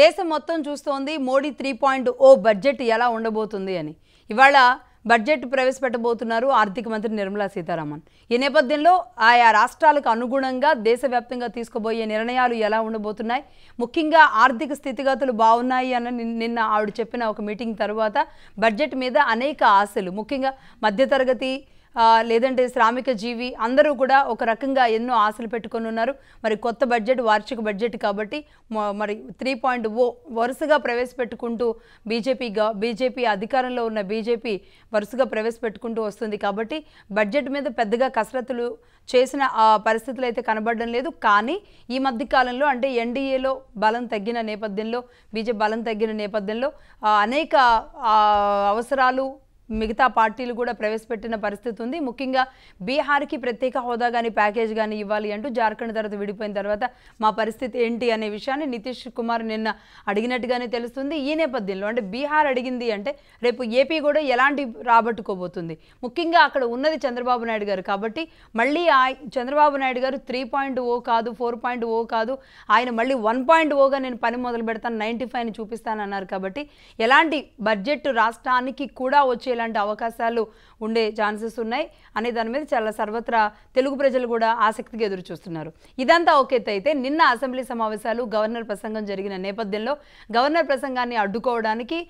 దేశం మొత్తం చూస్తోంది మోడీ 3.0 బడ్జెట్ ఎలా ఉండబోతుంది అని. ఇవాళ బడ్జెట్ ప్రవేశపెట్టబోతున్నారు ఆర్థిక మంత్రి నిర్మలా సీతారామన్. ఈ నేపథ్యంలో ఆయా రాష్ట్రాలకు అనుగుణంగా దేశవ్యాప్తంగా తీసుకోబోయే నిర్ణయాలు ఎలా ఉండబోతున్నాయి, ముఖ్యంగా ఆర్థిక స్థితిగతులు బాగున్నాయి అని నిన్న ఆవిడ చెప్పిన ఒక మీటింగ్ తర్వాత బడ్జెట్ మీద అనేక ఆశలు, ముఖ్యంగా మధ్యతరగతి లేదంటే శ్రామిక జీవి అందరూ కూడా ఒక రకంగా ఎన్నో ఆశలు పెట్టుకొని ఉన్నారు. మరి కొత్త బడ్జెట్ వార్షిక బడ్జెట్ కాబట్టి మరి 3.0 వరుసగా ప్రవేశపెట్టుకుంటూ బీజేపీ అధికారంలో ఉన్న బీజేపీ వరుసగా ప్రవేశపెట్టుకుంటూ వస్తుంది. కాబట్టి బడ్జెట్ మీద పెద్దగా కసరత్తులు చేసిన పరిస్థితులు అయితే కనబడడం లేదు. కానీ ఈ మధ్య కాలంలో అంటే ఎన్డీఏలో బలం తగ్గిన నేపథ్యంలో, బీజేపీ బలం తగ్గిన నేపథ్యంలో అనేక అవసరాలు మిగతా పార్టీలు కూడా ప్రవేశపెట్టిన పరిస్థితి ఉంది. ముఖ్యంగా బీహార్కి ప్రత్యేక హోదా కానీ ప్యాకేజ్ కానీ ఇవ్వాలి అంటూ జార్ఖండ్ తర్వాత విడిపోయిన తర్వాత మా పరిస్థితి ఏంటి అనే విషయాన్ని నితీష్ కుమార్ నిన్న అడిగినట్టుగానే తెలుస్తుంది. ఈ నేపథ్యంలో అంటే బీహార్ అడిగింది అంటే రేపు ఏపీ కూడా ఎలాంటి రాబట్టుకోబోతుంది, ముఖ్యంగా అక్కడ ఉన్నది చంద్రబాబు నాయుడు గారు కాబట్టి మళ్ళీ చంద్రబాబు నాయుడు గారు 3.0 కాదు 4.0 కాదు, ఆయన మళ్ళీ 1.0గా నేను పని మొదలు పెడతాను 95ని చూపిస్తానన్నారు. కాబట్టి ఎలాంటి బడ్జెట్ రాష్ట్రానికి కూడా వచ్చే ఇలాంటి అవకాశాలు ఉండే ఛాన్సెస్ ఉన్నాయి అనే దాని మీద చాలా సర్వత్రా తెలుగు ప్రజలు కూడా ఆసక్తిగా ఎదురు చూస్తున్నారు. ఇదంతా ఒకే అయితే నిన్న అసెంబ్లీ సమావేశాలు గవర్నర్ ప్రసంగం జరిగిన నేపథ్యంలో గవర్నర్ ప్రసంగాన్ని అడ్డుకోవడానికి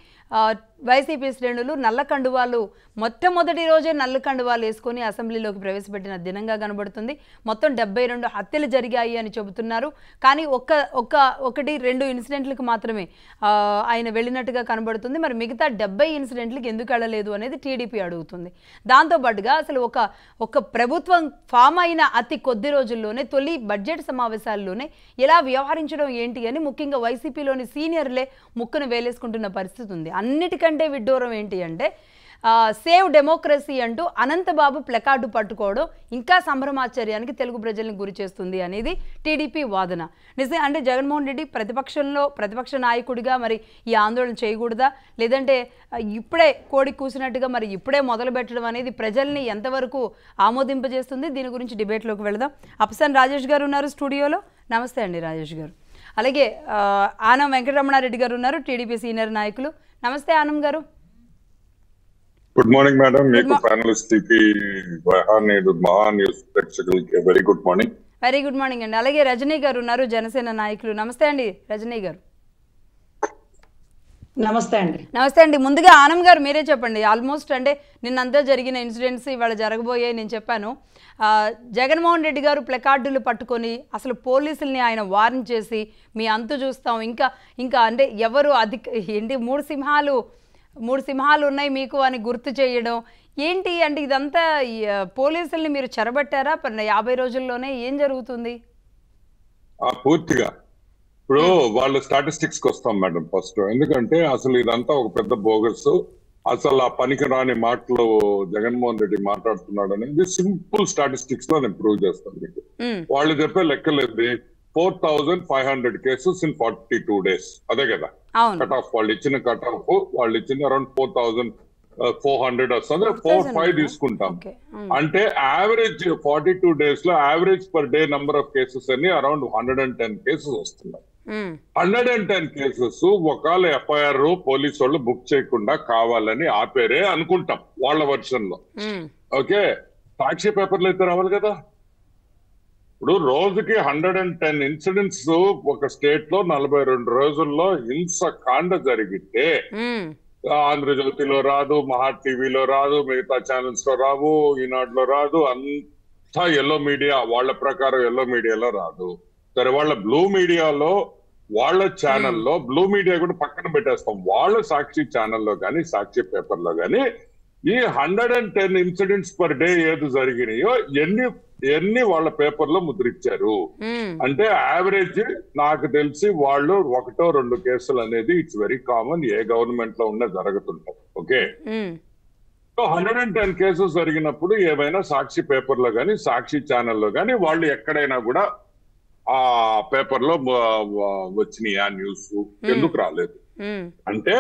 వైసీపీ శ్రేణులు నల్ల కండువాలు మొట్టమొదటి రోజే నల్ల కండువాలు వేసుకొని అసెంబ్లీలోకి ప్రవేశపెట్టిన దినంగా కనబడుతుంది. మొత్తం 72 హత్యలు జరిగాయి అని చెబుతున్నారు. కానీ ఒకటి రెండు ఇన్సిడెంట్లకు మాత్రమే ఆయన వెళ్ళినట్టుగా కనబడుతుంది. మరి మిగతా 70 ఇన్సిడెంట్లకు ఎందుకు వెళ్ళలేదు అనేది టీడీపీ అడుగుతుంది. దాంతోపాటుగా అసలు ఒక ప్రభుత్వం ఫామ్ అయిన అతి కొద్ది రోజుల్లోనే తొలి బడ్జెట్ సమావేశాల్లోనే ఎలా వ్యవహరించడం ఏంటి అని ముఖ్యంగా వైసీపీలోని సీనియర్లే ముక్కును వేలేసుకుంటున్న పరిస్థితి ఉంది. అన్నిటికంటే విడ్డూరం ఏంటి అంటే సేవ్ డెమోక్రసీ అంటూ అనంతబాబు ప్లకార్డు పట్టుకోవడం ఇంకా సంభ్రమాశ్చర్యానికి తెలుగు ప్రజల్ని గురి చేస్తుంది అనేది టీడీపీ వాదన. నిజం అంటే జగన్మోహన్ రెడ్డి ప్రతిపక్ష నాయకుడిగా మరి ఈ ఆందోళన చేయకూడదా, లేదంటే ఇప్పుడే కోడి కూసినట్టుగా మరి ఇప్పుడే మొదలు పెట్టడం అనేది ప్రజల్ని ఎంతవరకు ఆమోదింపజేస్తుంది? దీని గురించి డిబేట్లోకి వెళదాం. అప్సన్ రాజేష్ గారు ఉన్నారు స్టూడియోలో. నమస్తే అండి రాజేష్ గారు. అలాగే ఆనం వెంకటరమణారెడ్డి గారు ఉన్నారు, టీడీపీ సీనియర్ నాయకులు. నమస్తే ఆనం గారు. Good morning madam. మీకు ప్యానలిస్ట్ కి మహా న్యూస్ ప్రేక్షకులకి very good morning. Very good morning అండి. అలాగే రజనీ గారు ఉన్నారు, జనసేన నాయకులు. నమస్తే అండి రజనీ గారు. నమస్తే అండి. నమస్తే అండి. ముందుగా ఆనం గారు మీరే చెప్పండి. ఆల్మోస్ట్ అంటే నిన్నంతా జరిగిన ఇన్సిడెంట్స్ ఇవాళ జరగబోయాయి నేను చెప్పాను. జగన్మోహన్ రెడ్డి గారు ప్లకార్డులు పట్టుకొని అసలు పోలీసుల్ని ఆయన వార్న్ చేసి మీ అంతు చూస్తాం, ఇంకా అంటే ఎవరు ఏంటి మూడు సింహాలు ఉన్నాయి మీకు అని గుర్తు చేయడం ఏంటి అంటే ఇదంతా పోలీసుల్ని మీరు చెరబట్టారా 50 రోజుల్లోనే? ఏం జరుగుతుంది? పూర్తిగా ఇప్పుడు వాళ్ళ స్టాటిస్టిక్స్ కి వస్తాం మేడం ఫస్ట్. ఎందుకంటే అసలు ఇదంతా ఒక పెద్ద బోగస్. అసలు ఆ పనికి రాని మాటలు జగన్మోహన్ రెడ్డి మాట్లాడుతున్నాడు అనేది సింపుల్ స్టాటిస్టిక్స్ లో నేను ప్రూవ్ చేస్తాను మీకు. వాళ్ళు చెప్పే లెక్కలేదు 4,500 కేసెస్ ఇన్ 42 days. అదే కదా కట్ ఆఫ్. వాళ్ళు ఇచ్చిన కట్ ఆఫ్ వాళ్ళు ఇచ్చిన అరౌండ్ 4,400 వస్తుంది. 4-5 తీసుకుంటాం అంటే యావరేజ్ 42 days లో average per day number of cases అని అరౌండ్ 110 కేసెస్ వస్తున్నాయి. 110 కేసెస్ ఒకవేళ ఎఫ్ఐఆర్ పోలీసు వాళ్ళు బుక్ చేయకుండా కావాలని ఆపేరే అనుకుంటాం వాళ్ళ వర్షన్ లో. ఓకే, సాక్షి పేపర్లు అయితే రావాలి కదా. ఇప్పుడు రోజుకి 110 ఇన్సిడెంట్స్ ఒక స్టేట్ లో 42 రోజుల్లో హింసకాండ జరిగితే ఆంధ్రజ్యోతిలో రాదు, మహా టీవీలో రాదు, మిగతా ఛానల్స్ లో రావు, ఈనాడులో రాదు, అంతా ఎల్లో మీడియా వాళ్ళ ప్రకారం ఎల్లో మీడియాలో రాదు. సరే, వాళ్ళ బ్లూ మీడియాలో వాళ్ళ ఛానల్లో బ్లూ మీడియా కూడా పక్కన పెట్టేస్తాం. వాళ్ళ సాక్షి ఛానల్లో కానీ సాక్షి పేపర్లో కానీ ఈ 110 ఇన్సిడెంట్స్ పర్ డే ఏది జరిగినాయో ఎన్ని వాళ్ళ పేపర్ లో ముద్రించారు అంటే యావరేజ్ నాకు తెలిసి వాళ్ళు 1-2 కేసులు అనేది it's very common, A government లో ఉన్నా జరుగుతుంటాయి. ఓకే, సో 110 కేసెస్ జరిగినప్పుడు ఏమైనా సాక్షి పేపర్ లో కానీ సాక్షి ఛానల్లో కానీ వాళ్ళు ఎక్కడైనా కూడా ఆ పేపర్ లో వచ్చినాయి ఆ న్యూస్ ఎందుకు రాలేదు అంటే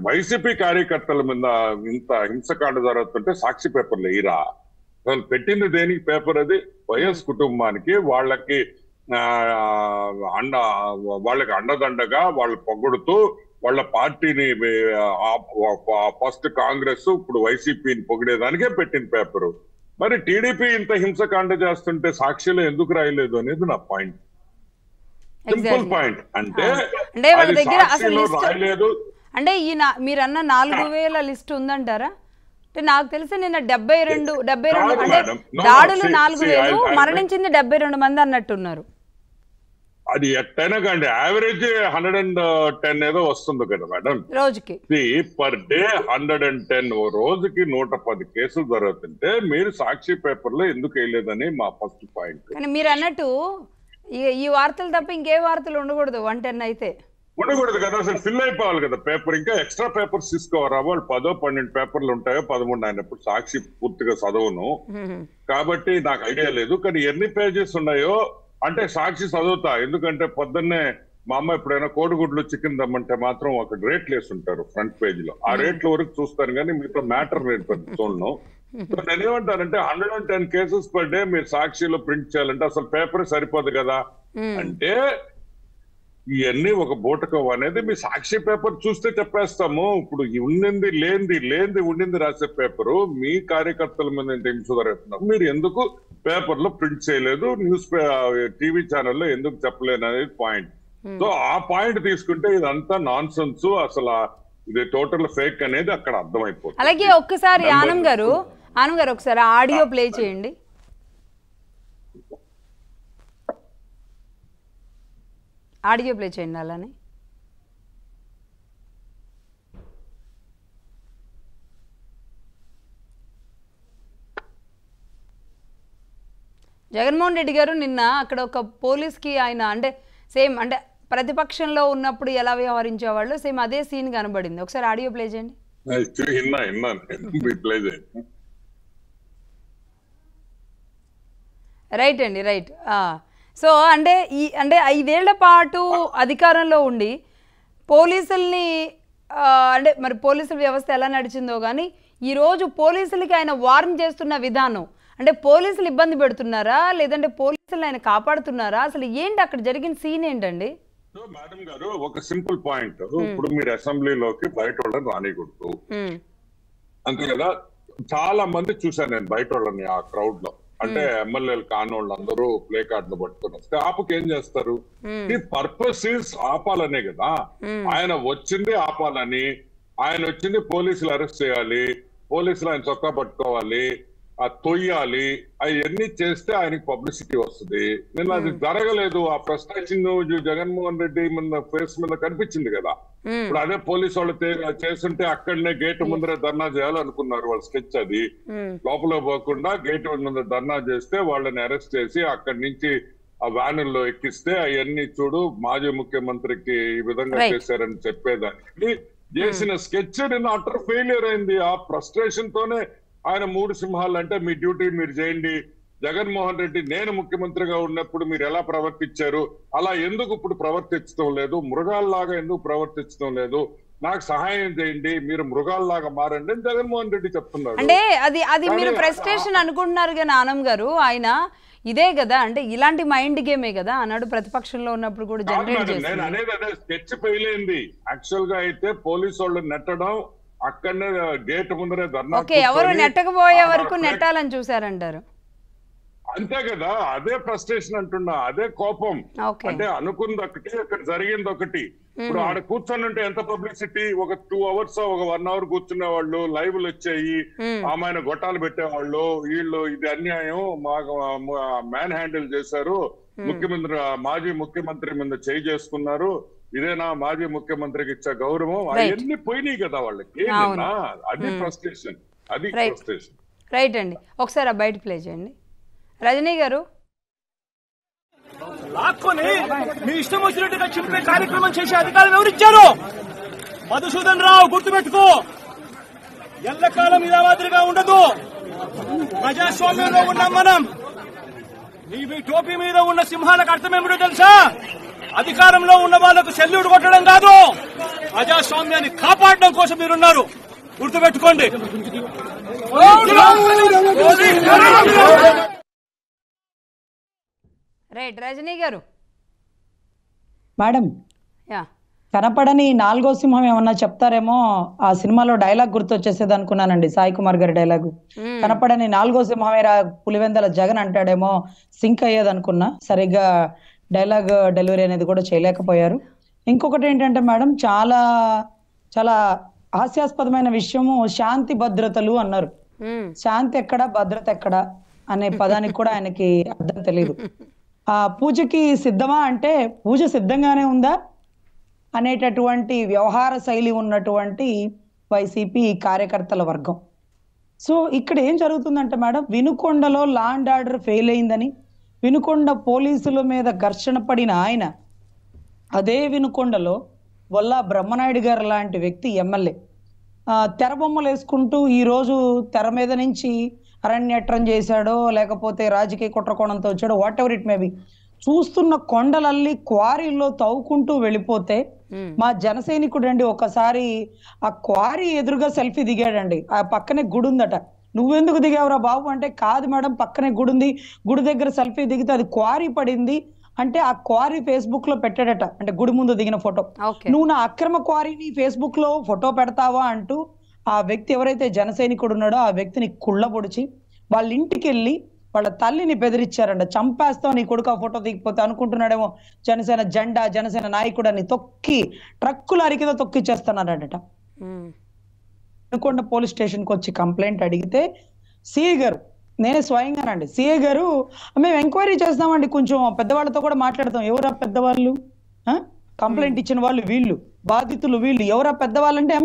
వైసీపీ కార్యకర్తల మీద ఇంత హింసకాండ జరుగుతుంటే సాక్షి పేపర్లు ఎయిరా? పెట్టింది దేనికి పేపర్? అది వైఎస్ కుటుంబానికి వాళ్ళకి అండ వాళ్ళకి అండదండగా వాళ్ళు పొగుడుతూ వాళ్ళ పార్టీని ఫస్ట్ కాంగ్రెస్ ఇప్పుడు వైసీపీని పొగిడేదానికే పెట్టిన పేపరు. మరి టీడీపీ ఇంత హింసకాండ చేస్తుంటే సాక్షిలో ఎందుకు రాయలేదు అనేది నా పాయింట్. Simple point. అంటే అది సాక్షిలో రాయలేదు. అంటే ఈ మీరన్న 4000 లిస్ట్ ఉందంటారా? అంటే నాకు తెలిసి నిన్న 72 అంటే దాడులు 4000, మరణించింది 72 మంది అన్నట్టున్నారు. అది ఎట్టైనా కానీ యావరేజ్ 110 ఏదో వస్తుంది కదా మేడం రోజుకి. పర్ డే 110, రోజుకి 110 కేసులు జరుగుతుంటే మీరు సాక్షి పేపర్ లో ఎందుకు వేయలేదని మా ఫస్ట్ పాయింట్. కానీ మీరు అన్నట్టు ఈ వార్తలు తప్ప ఇంకే వార్తలు ఉండకూడదు 110 అయితే. ఉండకూడదు కదా, అసలు ఫిల్ అయిపోవాలి కదా పేపర్. ఇంకా ఎక్స్ట్రా పేపర్స్ తీసుకోవరా? వాళ్ళు 10-12 పేపర్లు ఉంటాయో 13 అయినప్పుడు సాక్షి పూర్తిగా చదవను కాబట్టి నాకు ఐడియా లేదు. కానీ ఎన్ని పేజెస్ ఉన్నాయో అంటే సాక్షి చదువుతా, ఎందుకంటే పొద్దున్నే మా అమ్మ ఎప్పుడైనా కోడిగుడ్లు చికెన్ దమ్మంటే మాత్రం ఒక రేట్లు వేస్తుంటారు ఫ్రంట్ పేజ్ లో. ఆ రేట్ల వరకు చూస్తాను కానీ మీతో మ్యాటర్ రేట్ చూడను. నేనేమంటానంటే 110 కేసెస్ పర్ డే మీరు సాక్షిలో ప్రింట్ చేయాలంటే అసలు పేపర్ సరిపోదు కదా. అంటే ఇవన్నీ ఒక బూటకం అనేది మీ సాక్షి పేపర్ చూస్తే చెప్పేస్తాము. ఇప్పుడు ఉండింది లేనిది ఉండింది రాసే పేపరు మీ కార్యకర్తల మీద హింస జరుగుతున్నారు. మీరు ఎందుకు పేపర్ లో ప్రింట్ చేయలేదు, టీవీ ఛానల్లో ఎందుకు చెప్పలేదు అనేది పాయింట్. సో ఆ పాయింట్ తీసుకుంటే ఇదంతా నాన్ సెన్స్, అసలు ఇది టోటల్ ఫేక్ అనేది అక్కడ అర్థమైపోతుంది. అలాగే ఒక్కసారి ఆనంద్ గారు ఒకసారి ఆడియో ప్లే చేయండి. ఆడియో ప్లే చేయండి. అలానే జగన్మోహన్ రెడ్డి గారు నిన్న అక్కడ ఒక పోలీస్కి ఆయన అంటే సేమ్ అంటే ప్రతిపక్షంలో ఉన్నప్పుడు ఎలా వ్యవహరించేవాళ్ళు సేమ్ అదే సీన్ కనబడింది. ఒకసారి ఆడియో ప్లే చేయండి. రైట్ అండి, రైట్. సో అంటే 5 ఏళ్ల పాటు అధికారంలో ఉండి పోలీసుల్ని అంటే మరి పోలీసుల వ్యవస్థ ఎలా నడిచిందో కానీ ఈరోజు పోలీసులకి ఆయన వార్న్ చేస్తున్న విధానం అంటే పోలీసులు ఇబ్బంది పెడుతున్నారా లేదంటే పోలీసులు ఆయన కాపాడుతున్నారా? అసలు ఏంటి అక్కడ జరిగిన సీన్ ఏంటండి? మేడం గారు ఒక సింపుల్ పాయింట్, ఇప్పుడు మీరు అసెంబ్లీలోకి బయట వాళ్ళని రానికూడదు అంతే కదా. చాలా మంది చూశాను నేను బయట వాళ్ళని ఆ క్రౌడ్ లో. అంటే ఎమ్మెల్యేలు కానోళ్ళు అందరూ ప్లే కార్డులు పట్టుకుని వస్తే ఆపుకి ఏం చేస్తారు? ఈ పర్పస్ ఈస్ ఆపాలనే కదా. ఆయన వచ్చింది ఆపాలని, ఆయన వచ్చింది పోలీసులు అరెస్ట్ చేయాలి, పోలీసులు ఆయన చొక్కా పట్టుకోవాలి, తొయ్యాలి, అవన్నీ చేస్తే ఆయనకి పబ్లిసిటీ వస్తుంది. నేను అది జరగలేదు. ఆ ఫ్రస్ట్రేషన్ జగన్మోహన్ రెడ్డి మీద ఫేస్ మీద కనిపించింది కదా. ఇప్పుడు అదే పోలీసు వాళ్ళు చేస్తుంటే అక్కడనే గేటు ముందరే ధర్నా చేయాలనుకున్నారు వాళ్ళు. స్కెచ్ అది లోపల పోకుండా గేటు ముందర ధర్నా చేస్తే వాళ్ళని అరెస్ట్ చేసి అక్కడి నుంచి ఆ వ్యానుల్లో ఎక్కిస్తే అవన్నీ చూడు మాజీ ముఖ్యమంత్రికి ఈ విధంగా చేశారని చెప్పేదానికి చేసిన స్కెచ్ నిన్న అటర్ ఫెయిలియర్ అయింది. ఆ ఫ్రస్ట్రేషన్ తోనే ఆయన 3 సింహాలు అంటే మీ డ్యూటీ మీరు చేయండి, జగన్మోహన్ రెడ్డి నేను ముఖ్యమంత్రిగా ఉన్నప్పుడు మీరు ఎలా ప్రవర్తించారు అలా ఎందుకు ఇప్పుడు ప్రవర్తించడం లేదు, మృగాల్లాగా ఎందుకు ప్రవర్తించడం లేదు, నాకు సహాయం చేయండి, మీరు మృగాల్లాగా మారండి అని జగన్మోహన్ రెడ్డి చెప్తున్నారు. అంటే అది మీరు ఫ్రస్ట్రేషన్ అనుకుంటున్నారు కానీ ఆనంద్ గారు ఆయన ఇదే కదా అంటే ఇలాంటి మైండ్ గేమే కదా అన్నాడు ప్రతిపక్షంలో ఉన్నప్పుడు కూడా జనరేట్ చేసి. నేను అనేది అదే స్కెచ్ ఫెయిలైంది. యాక్చువల్ గా అయితే పోలీసు వాళ్ళు నెట్టడం అక్కడనే గేట్ ముందరే ధర్నా. ఎవరు నెట్టకపోయే వరకు నెట్టాలని చూసారంటారు అంతే కదా. అదే ఫ్రస్ట్రేషన్ అంటున్నా, అదే కోపం. అంటే అనుకుంది ఒకటి, అక్కడ జరిగింది ఒకటి. ఇప్పుడు ఆడ కూర్చొని ఉంటే ఎంత పబ్లిసిటీ, ఒక 2 hours ఒక 1 hour కూర్చునే వాళ్ళు, లైవ్లు వచ్చాయి, ఆమె గొట్టాలు పెట్టేవాళ్ళు, వీళ్ళు ఇది అన్యాయం మాకు మ్యాన్ హ్యాండిల్ చేశారు, ముఖ్యమంత్రి మాజీ ముఖ్యమంత్రి మీద చేయి చేసుకున్నారు, ఇదేనా మాజీ ముఖ్యమంత్రికి ఇచ్చే గౌరవం, అవన్నీ పోయినాయి కదా వాళ్ళకి. అది ఫ్రస్ట్రేషన్, అది ఫ్రస్ట్రేషన్. రైట్ అండి, ఒకసారి ఆ బయట ప్లే చేయండి. రజనీ గారు లాక్కొని మీ ఇష్టం వచ్చినట్టుగా చింపే కార్యక్రమం చేసే అధికారం ఎవరిచ్చారు? మధుసూదన్ రావు, గుర్తుపెట్టుకో, ఎల్లకాలం ఇలా మాదిరిగా ఉండదు. ప్రజాస్వామ్యంలో ఉన్నాం మనం. మీ టోపీ మీద ఉన్న సింహాలకు అర్థం ఏమిటో తెలుసా? అధికారంలో ఉన్న వాళ్లకు సెల్యూట్ కొట్టడం కాదు, ప్రజాస్వామ్యాన్ని కాపాడడం కోసం మీరున్నారు, గుర్తుపెట్టుకోండి. రైట్ రజనీ గారు. మేడం, యా కనపడని నాలుగో సింహం ఏమన్నా చెప్తారేమో ఆ సినిమాలో డైలాగ్ గుర్తొచ్చేసేది అనుకున్నానండి, సాయి కుమార్ గారి డైలాగు. కనపడని నాలుగో సింహమేరా పులివెందల జగన్ అంటాడేమో, సింక్ అయ్యేది అనుకున్నా. సరిగ్గా డైలాగ్ డెలివరీ అనేది కూడా చేయలేకపోయారు. ఇంకొకటి ఏంటంటే మేడం, చాలా చాలా హాస్యాస్పదమైన విషయము, శాంతి భద్రతలు అన్నారు. శాంతి ఎక్కడ భద్రత ఎక్కడ అనే పదానికి కూడా ఆయనకి అర్థం తెలియదు. ఆ పూజకి సిద్ధమా అంటే పూజ సిద్ధంగానే ఉందా అనేటటువంటి వ్యవహార శైలి ఉన్నటువంటి వైసీపీ కార్యకర్తల వర్గం. సో ఇక్కడ ఏం జరుగుతుందంటే మేడం, వినుకొండలో లా అండ్ ఆర్డర్ ఫెయిల్ అయిందని వినుకొండ పోలీసుల మీద ఘర్షణ పడిన ఆయన అదే వినుకొండలో వల్లా బ్రహ్మనాయుడు గారు లాంటి వ్యక్తి ఎమ్మెల్యే తెర బొమ్మలు వేసుకుంటూ ఈరోజు తెర మీద నుంచి అరణ్యట్రం చేశాడో లేకపోతే రాజకీయ కుట్రకోణంతో వచ్చాడో, what ever it may be, చూస్తున్న కొండలల్లి క్వారీల్లో తవ్వుకుంటూ వెళ్ళిపోతే మా జన సైనికుడు అండి ఒకసారి ఆ క్వారీ ఎదురుగా సెల్ఫీ దిగాడండి. ఆ పక్కనే గుడి ఉందట. నువ్వెందుకు దిగావురా బాబు అంటే, కాదు మేడం పక్కనే గుడి ఉంది, గుడి దగ్గర సెల్ఫీ దిగితే అది క్వారీ పడింది అంటే ఆ క్వారీ ఫేస్బుక్ లో పెట్టాడట, అంటే గుడి ముందు దిగిన ఫోటో. నువ్వు నా అక్రమ క్వారీని ఫేస్బుక్ లో ఫోటో పెడతావా అంటూ ఆ వ్యక్తి ఎవరైతే జన సైనికుడు ఉన్నాడో ఆ వ్యక్తిని కుళ్ళబొడిచి వాళ్ళ ఇంటికి వెళ్ళి వాళ్ళ తల్లిని బెదిరించారంట, చంపేస్తావు నీ కొడుకు ఆ ఫోటో దిగిపోతే అనుకుంటున్నాడేమో జనసేన జెండా జనసేన నాయకుడు అని తొక్కి ట్రక్కుల అరికితో తొక్కిచ్చేస్తున్నాడట. అనుకొండ పోలీస్ స్టేషన్కి వచ్చి కంప్లైంట్ అడిగితే సిఐ గారు, నేనే స్వయంగానండి, సిఐ గారు మేము ఎంక్వైరీ చేస్తామండి, కొంచెం పెద్దవాళ్ళతో కూడా మాట్లాడతాం. ఎవరా పెద్దవాళ్ళు? కంప్లైంట్ ఇచ్చిన వాళ్ళు వీళ్ళు, బాధితులు వీళ్ళు. ఎవరా పెద్దవాళ్ళు అంటే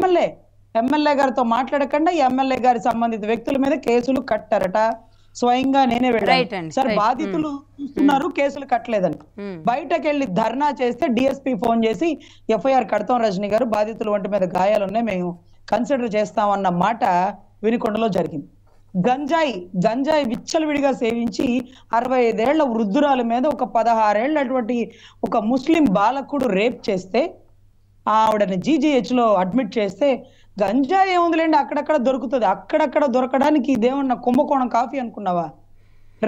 ఎమ్మెల్యే గారితో మాట్లాడకుండా ఎమ్మెల్యే గారి సంబంధిత వ్యక్తుల మీద కేసులు కట్టారట. స్వయంగా నేనే వెళ్ళాను సార్, బాధితులు చూస్తున్నారు కేసులు కట్టలేదని. బయటకు వెళ్ళి ధర్నా చేస్తే డిఎస్పీ ఫోన్ చేసి ఎఫ్ఐఆర్ కడతాం రజనీ గారు, బాధితులు వంటి మీద గాయాలు ఉన్నాయి, మేము కన్సిడర్ చేస్తామన్న మాట వినుకొండలో జరిగింది. గంజాయి విచ్చలవిడిగా సేవించి 65 ఏళ్ల వృద్ధురాల మీద ఒక 16 ఏళ్ళటువంటి ఒక ముస్లిం బాలకుడు రేప్ చేస్తే ఆవిడని GGH లో అడ్మిట్ చేస్తే, గంజాయి ఏముందిలేండి అక్కడక్కడ దొరుకుతుంది, అక్కడక్కడ దొరకడానికి ఇదేమన్నా కుంభకోణం కాఫీ అనుకున్నావా?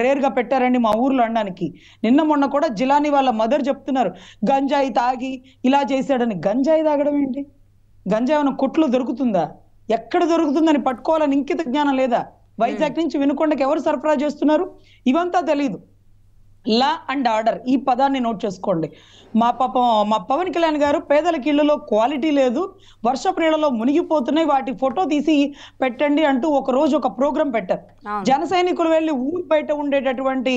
రేర్ గా పెట్టారండి మా ఊర్లో అనడానికి. నిన్న మొన్న కూడా జిలాని వాళ్ళ మదర్ చెప్తున్నారు గంజాయి తాగి ఇలా చేశాడని. గంజాయి తాగడం ఏంటి? గంజాయి ఏమైనా కొట్లు దొరుకుతుందా? ఎక్కడ దొరుకుతుందని పట్టుకోవాలని ఇంకిత జ్ఞానం లేదా? వైజాగ్ నుంచి వినుకొండకి ఎవరు సరఫరా చేస్తున్నారు? ఇవంతా తెలీదు. లా అండ్ ఆర్డర్ ఈ పదాన్ని నోట్ చేసుకోండి. మా పవన్ కళ్యాణ్ గారు పేదలకి ఇళ్లలో క్వాలిటీ లేదు, వర్షపు నీళ్ళలో మునిగిపోతున్నాయి, వాటి ఫోటో తీసి పెట్టండి అంటూ ఒక రోజు ఒక ప్రోగ్రాం పెట్టారు. జన సైనికులు వెళ్ళి ఊరు బయట ఉండేటటువంటి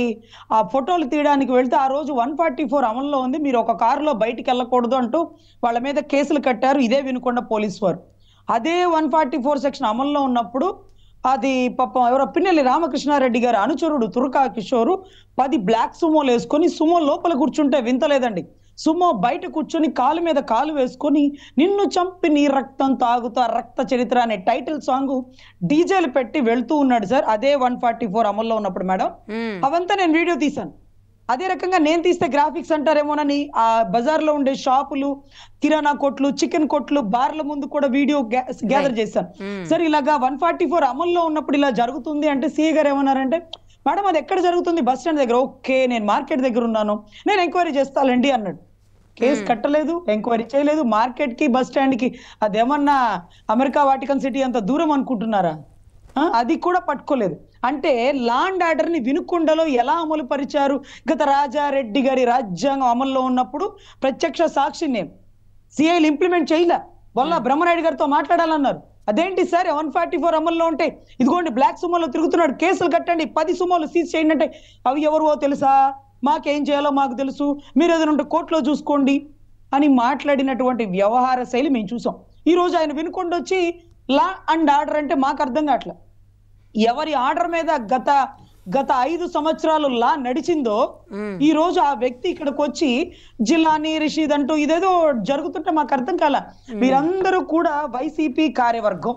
ఆ ఫోటోలు తీయడానికి వెళ్తే ఆ రోజు 144 అమల్లో ఉంది, మీరు ఒక కారులో బయటికి వెళ్ళకూడదు అంటూ వాళ్ళ మీద కేసులు కట్టారు ఇదే వినుకొండ పోలీసు వారు. అదే 144 సెక్షన్ అమల్లో ఉన్నప్పుడు అది పాపం ఎవరో పిన్నెల్లి రామకృష్ణారెడ్డి గారు అనుచరుడు తురకా కిషోరు 10 బ్లాక్ సుమోలు వేసుకొని, సుమో లోపల కూర్చుంటే వింతలేదండి, సుమో బయట కూర్చొని కాలు మీద కాలు వేసుకొని నిన్ను చంపి నీ రక్తం తాగుతా రక్త చరిత్ర అనే టైటిల్ సాంగ్ డీజేలు పెట్టి వెళ్తూ ఉన్నాడు సార్. అదే 144 అమల్లో ఉన్నప్పుడు మేడం. అవంతా నేను వీడియో తీశాను. అదే రకంగా నేను తీస్తే గ్రాఫిక్స్ అంటారేమోనని ఆ బజార్లో ఉండే షాపులు, కిరాణా కొట్లు, చికెన్ కొట్లు, బార్ల ముందు కూడా వీడియో గ్యాదర్ చేశాను. సరే ఇలాగా 144 అమల్లో ఉన్నప్పుడు ఇలా జరుగుతుంది అంటే సిఐ గారు ఏమన్నారంటే, మేడం అది ఎక్కడ జరుగుతుంది? బస్ స్టాండ్ దగ్గర. ఓకే, నేను మార్కెట్ దగ్గర ఉన్నాను, నేను ఎంక్వైరీ చేస్తానండి అన్నాడు. కేసు కట్టలేదు, ఎంక్వైరీ చేయలేదు. మార్కెట్ కి బస్ స్టాండ్ కి అదేమన్నా అమెరికా వాటికన్ సిటీ అంత దూరం అనుకుంటున్నారా? అది కూడా పట్టుకోలేదు. అంటే లా అండ్ ఆర్డర్ ని వినుకొండలో ఎలా అమలు పరిచారు? గత రాజారెడ్డి గారి రాజ్యాంగం అమల్లో ఉన్నప్పుడు ప్రత్యక్ష సాక్షి నేను సిఐలు ఇంప్లిమెంట్ చేయలే, వల్ల బ్రహ్మనాయుడు గారితో మాట్లాడాలన్నారు. అదేంటి సార్ 144 అమల్లో ఉంటే ఇదిగోండి బ్లాక్ సుమోలో తిరుగుతున్నాడు, కేసులు కట్టండి, 10 సుమోలు సీజ్ చేయండి అంటే అవి ఎవరో తెలుసా, మాకేం చేయాలో మాకు తెలుసు, మీరు ఏదైనా ఉంటే కోర్టులో చూసుకోండి అని మాట్లాడినటువంటి వ్యవహార శైలి మేము చూసాం. ఈ రోజు ఆయన వినుకొండ వచ్చి లా అండ్ ఆర్డర్ అంటే మాకు అర్థం కావట్లేదు. ఎవరి ఆర్డర్ మీద గత 5 సంవత్సరాలు లా నడిచిందో ఈ రోజు ఆ వ్యక్తి ఇక్కడికి వచ్చి జిల్లాని రిషీద్ అంటూ ఇదేదో జరుగుతుంటే మాకు అర్థం కాల. మీరందరూ కూడా వైసీపీ కార్యవర్గం